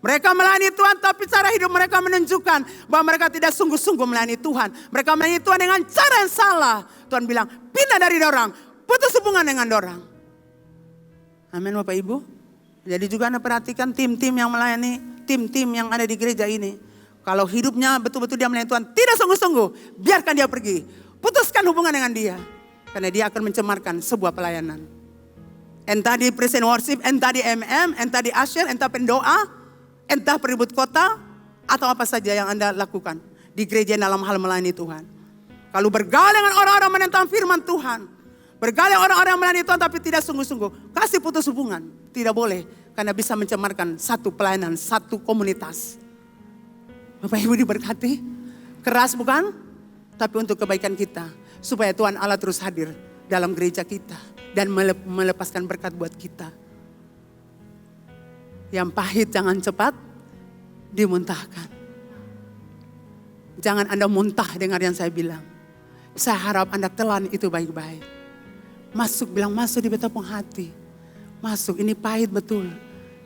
Mereka melayani Tuhan tapi cara hidup mereka menunjukkan bahwa mereka tidak sungguh-sungguh melayani Tuhan. Mereka melayani Tuhan dengan cara yang salah. Tuhan bilang pindah dari dorang. Putus hubungan dengan dorang. Amin Bapak Ibu. Jadi juga Anda perhatikan tim-tim yang melayani. Tim-tim yang ada di gereja ini. Kalau hidupnya betul-betul dia melayani Tuhan tidak sungguh-sungguh. Biarkan dia pergi. Putuskan hubungan dengan dia. Karena dia akan mencemarkan sebuah pelayanan. Entah di present worship, entah di entah di asyir, entah pendoa, entah peribut kota, atau apa saja yang Anda lakukan di gereja dalam hal melayani Tuhan. Kalau bergaul dengan orang-orang menentang firman Tuhan, Bergali orang-orang yang melayani Tuhan tapi tidak sungguh-sungguh. Kasih putus hubungan. Tidak boleh. Karena bisa mencemarkan satu pelayanan, satu komunitas. Bapak Ibu diberkati. Keras bukan? Tapi untuk kebaikan kita. Supaya Tuhan Allah terus hadir dalam gereja kita. Dan melepaskan berkat buat kita. Yang pahit jangan cepat dimuntahkan. Jangan Anda muntah dengar yang saya bilang. Saya harap Anda telan itu baik-baik. Bilang masuk di betapung hati. Masuk, ini pahit betul.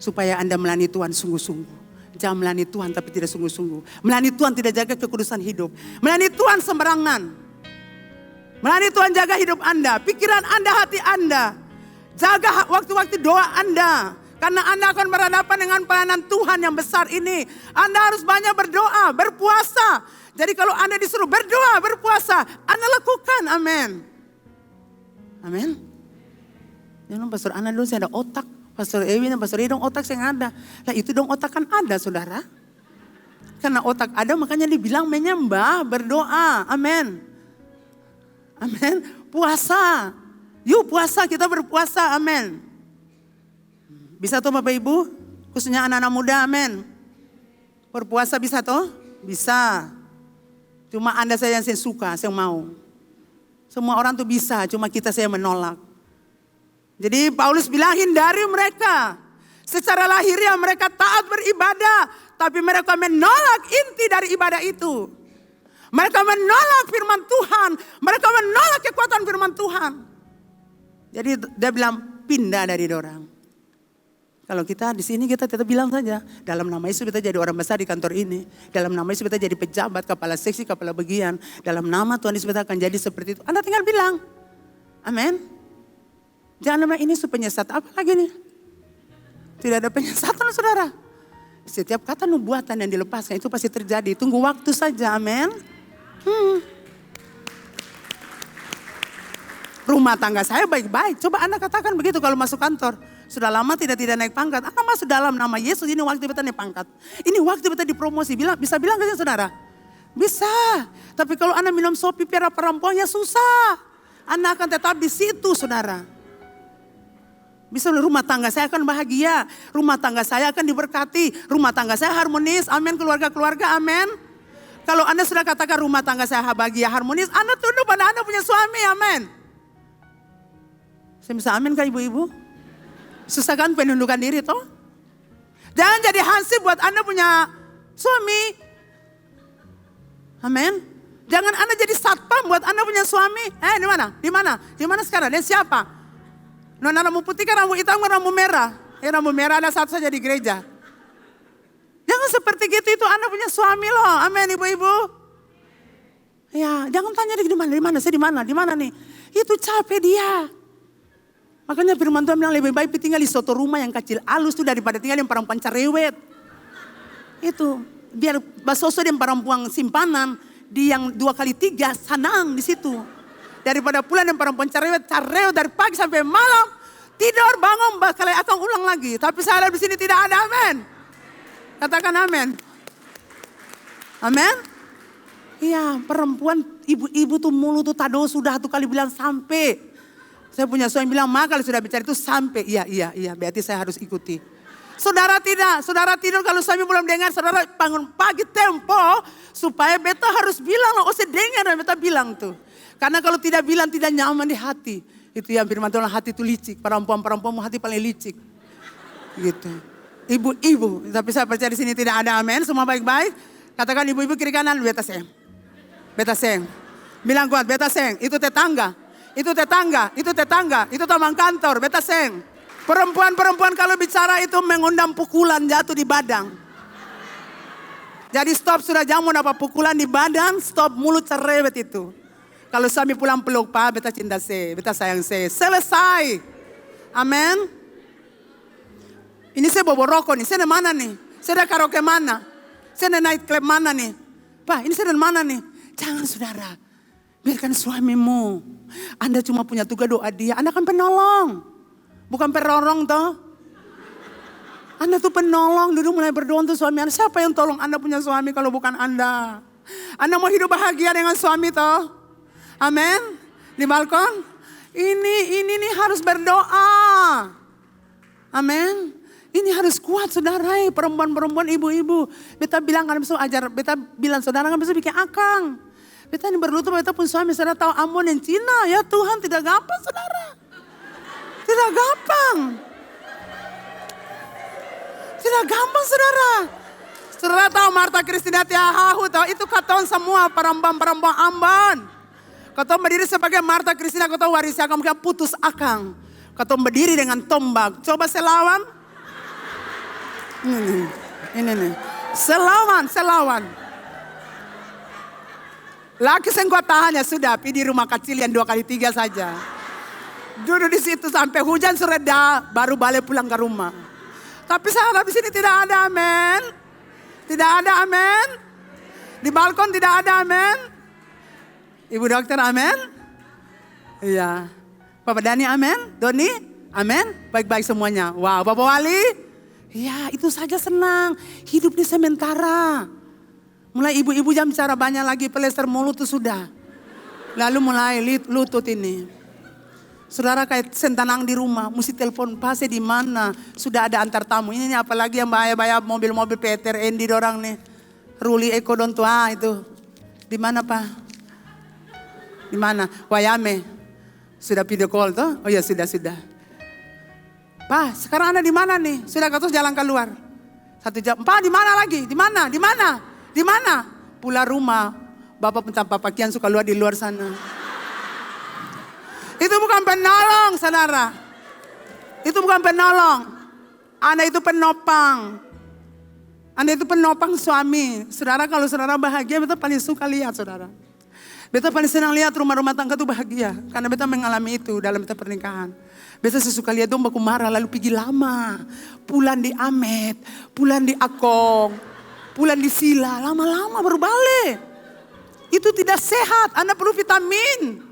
Supaya Anda melayani Tuhan sungguh-sungguh. Jangan melayani Tuhan tapi tidak sungguh-sungguh. Melayani Tuhan tidak jaga kekudusan hidup. Melayani Tuhan sembarangan. Melayani Tuhan jaga hidup Anda, pikiran Anda, hati Anda. Jaga waktu-waktu doa Anda. Karena Anda akan berhadapan dengan pelayanan Tuhan yang besar ini. Anda harus banyak berdoa, berpuasa. Jadi kalau Anda disuruh berdoa, berpuasa, Anda lakukan, amin. Amin. Jangan Pastor Ana dulu saya ada otak. Pastor Ewin dan Pastor Edong otak saya nggak ada. Nah itu dong otak kan ada saudara. Karena otak ada makanya dibilang menyembah, berdoa. Amin. Amin. Puasa. Yuk puasa, kita berpuasa. Amin. Bisa tuh Bapak Ibu? Khususnya anak-anak muda. Amin. Berpuasa bisa tuh? Bisa. Cuma Anda saya yang saya suka, saya mau. Semua orang tuh bisa, cuma kita saya menolak. Jadi Paulus bilang hindari mereka. Secara lahiriah mereka taat beribadah. Tapi mereka menolak inti dari ibadah itu. Mereka menolak firman Tuhan. Mereka menolak kekuatan firman Tuhan. Jadi dia bilang pindah dari dorang. Kalau kita di sini kita tetap bilang saja. Dalam nama Yesus kita jadi orang besar di kantor ini. Dalam nama Yesus kita jadi pejabat, kepala seksi, kepala bagian. Dalam nama Tuhan Yesus kita akan jadi seperti itu. Anda tinggal bilang. Amin. Jangan nama ini penyesat. Apa lagi nih? Tidak ada penyesatan saudara. Setiap kata nubuatan yang dilepaskan itu pasti terjadi. Tunggu waktu saja. Amin. Rumah tangga saya baik-baik. Coba Anda katakan begitu kalau masuk kantor. Sudah lama tidak naik pangkat. Anda masuk dalam nama Yesus. Ini waktu kita naik pangkat. Ini waktu kita dipromosi. Bisa bilang gak sih saudara? Bisa. Tapi kalau Anda minum sopi pera perempuan ya susah. Anda akan tetap di situ saudara. Bisa rumah tangga saya akan bahagia. Rumah tangga saya akan diberkati. Rumah tangga saya harmonis. Amin. Keluarga-keluarga. Amin. Kalau Anda sudah katakan rumah tangga saya bahagia, harmonis. Anda tunduk pada Anda punya suami. Amin. Saya bisa amin kah ibu-ibu? Susah kan penundukan diri toh? Jangan jadi hansip buat Anda punya suami. Amin. Jangan Anda jadi satpam buat Anda punya suami. Di mana? Di mana? Di mana sekarang? Dia siapa? Nona rambut putih kan rambut hitam kan rambut merah. Rambut merah ada satu saja di gereja. Jangan seperti gitu itu Anda punya suami loh. Amin ibu-ibu. Ya, jangan tanya di mana, saya di mana nih. Itu capek dia. Makanya firman Tuhan bilang lebih baik tinggal di suatu rumah yang kecil halus tuh daripada tinggal di perempuan cerewet. Itu biar basoso dan perempuan simpanan di yang 2 kali 3 senang di situ. Daripada pulang dan perempuan cerewet dari pagi sampai malam tidur bangun bakal akan ulang lagi. Tapi saya di sini tidak ada amin. Katakan amin. Amin. Iya perempuan ibu-ibu tuh mulut tuh tado sudah 1 kali bilang sampai. Saya punya suami bilang, kalau sudah bicara itu sampai. Iya, berarti saya harus ikuti. Saudara tidak, saudara tidur kalau suami belum dengar, saudara bangun pagi tempo. Supaya beta harus bilang, saya dengar dan beta bilang tuh. Karena kalau tidak bilang tidak nyaman di hati. Itu yang firman Tuhan hati itu licik. Perempuan-perempuan hati paling licik. Gitu. Ibu-ibu, tapi saya percaya di sini tidak ada amin, semua baik-baik. Katakan ibu-ibu kiri kanan, beta seng. Beta seng. Bilang kuat, beta seng, itu tetangga. Itu tetangga, itu teman kantor, beta seng. Perempuan-perempuan kalau bicara itu mengundang pukulan jatuh di badan. Jadi stop sudah jangan mau dapat pukulan di badan, stop mulut cerewet itu. Kalau suami pulang peluk, Pak, beta cinta saya, beta sayang saya. Selesai. Amin. Ini saya bawa rokok nih, saya dari mana nih? Saya dari karaoke mana? Saya dari night club mana nih? Pak, ini saya dari mana nih? Jangan saudara. Biarkan suamimu. Anda cuma punya tugas doa dia. Anda kan penolong. Bukan perorong toh. Anda tuh penolong. Dulu mulai berdoa untuk suami Anda. Siapa yang tolong Anda punya suami kalau bukan Anda? Anda mau hidup bahagia dengan suami toh? Amin. Di balkon. Ini nih harus berdoa. Amin. Ini harus kuat saudara, perempuan-perempuan, ibu-ibu. Beta bilang kan besok ajar, beta bilang saudara kan besok bikin akang. Beta ini berlutut, beta pun suami, saudara tahu Ambon dan Cina. Ya Tuhan, tidak gampang saudara. Tidak gampang. Tidak gampang saudara. Saudara tahu Marta Kristina Tiahahu, tahu itu katon semua perempuan-perempuan Ambon. Katon berdiri sebagai Marta Kristina, katon waris akang, mungkin putus akang. Katon berdiri dengan tombak. Coba selawan. Ini nih. Selawan. Laki sengkuat tahannya sudah, pergi di rumah kecil yang 2 kali 3 saja. Duduk di situ sampai hujan sereda, baru balik pulang ke rumah. Tapi saudara di sini tidak ada amin. Tidak ada amin. Di balkon tidak ada amin. Ibu dokter amin. Iya. Bapak Dani amin. Doni amin. Baik-baik semuanya. Wow, Bapak Wali. Ya itu saja senang. Hidup di sementara. Mulai ibu-ibu jam bicara banyak lagi. Plester mulut itu sudah. Lalu mulai lutut ini. Saudara kayak sentanang di rumah. Mesti telepon pasti di mana. Sudah ada antar tamu. Ini apalagi yang bayar mobil-mobil Peter, Andy dorang nih. Ruli Eko don tua itu. Di mana Pak? Di mana? Wayame. Sudah video call tuh? Oh ya sudah. Pak, sekarang Anda di mana nih? Sudah terus jalan keluar. 1 jam. Pak, di mana lagi? Di mana? Pulang rumah. Bapak tanpa pakaian suka luar di luar sana. Itu bukan penolong, saudara. Itu bukan penolong. Anda itu penopang. Anda itu penopang suami. Saudara, kalau saudara bahagia, beta paling suka lihat, saudara. Beta paling senang lihat rumah-rumah tangga itu bahagia. Karena beta mengalami itu dalam beta pernikahan. Beta sesuka lihat dong baku marah lalu pergi lama. Pulang di Amet, pulang di Akong, pulang di Sila. Lama-lama baru balik. Itu tidak sehat. Anda perlu vitamin.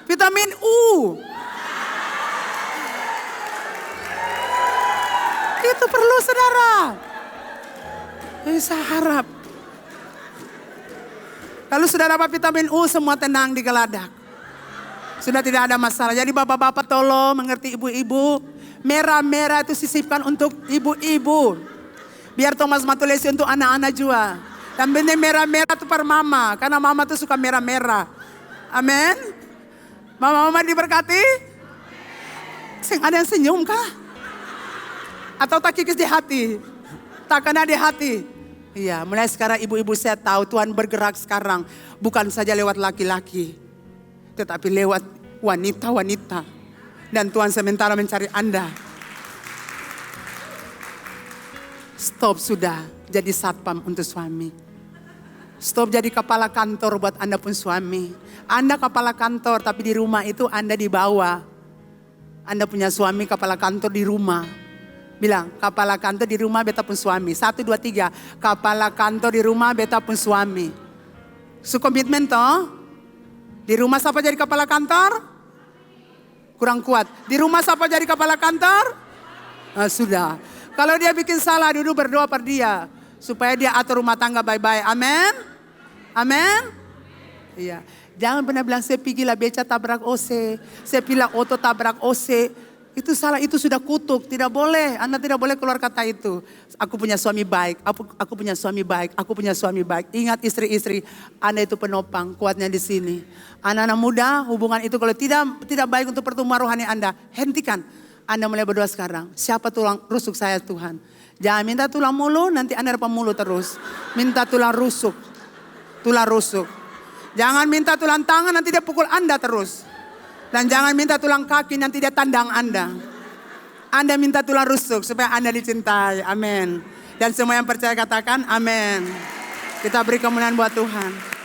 Vitamin U. Itu perlu saudara. Saya harap. Kalau sudah dapat vitamin U semua tenang di Geladak. Sudah tidak ada masalah. Jadi bapak-bapak tolong mengerti ibu-ibu. Merah-merah itu sisipkan untuk ibu-ibu. Biar Thomas Matulesi untuk anak-anak juga. Dan benih merah-merah itu per mama. Karena mama itu suka merah-merah. Amin. Mama-mama diberkati. Ada yang senyum kah? Atau tak kikis di hati? Tak kena di hati? Iya, mulai sekarang ibu-ibu saya tahu Tuhan bergerak sekarang. Bukan saja lewat laki-laki. Tetapi lewat wanita-wanita. Dan Tuhan sementara mencari Anda. Stop sudah jadi satpam untuk suami. Stop jadi kepala kantor buat Anda pun suami. Anda kepala kantor tapi di rumah itu Anda di bawah. Anda punya suami kepala kantor di rumah. Bilang, kepala kantor di rumah beta pun suami. 1, 2, 3. Kepala kantor di rumah beta pun suami. Komitmen toh? Di rumah siapa jadi kepala kantor? Kurang kuat. Di rumah siapa jadi kepala kantor? Sudah. Kalau dia bikin salah duduk berdoa per dia. Supaya dia atur rumah tangga baik-baik. Amin? Amin? Iya. Jangan pernah bilang saya pergilah beca tabrak OC. Saya pilih oto tabrak OC. Itu salah, itu sudah kutuk. Tidak boleh, Anda tidak boleh keluar kata itu. Aku punya suami baik, aku punya suami baik, aku punya suami baik. Ingat istri-istri, Anda itu penopang, kuatnya di sini. Anak-anak muda, hubungan itu kalau tidak baik untuk pertumbuhan rohani Anda, hentikan. Anda mulai berdoa sekarang, siapa tulang rusuk saya Tuhan. Jangan minta tulang mulu, nanti Anda dapat mulu terus. Minta tulang rusuk, tulang rusuk. Jangan minta tulang tangan, nanti dia pukul Anda terus. Dan jangan minta tulang kaki, nanti dia tandang Anda. Anda minta tulang rusuk supaya Anda dicintai. Amin. Dan semua yang percaya katakan amin. Kita beri kemuliaan buat Tuhan.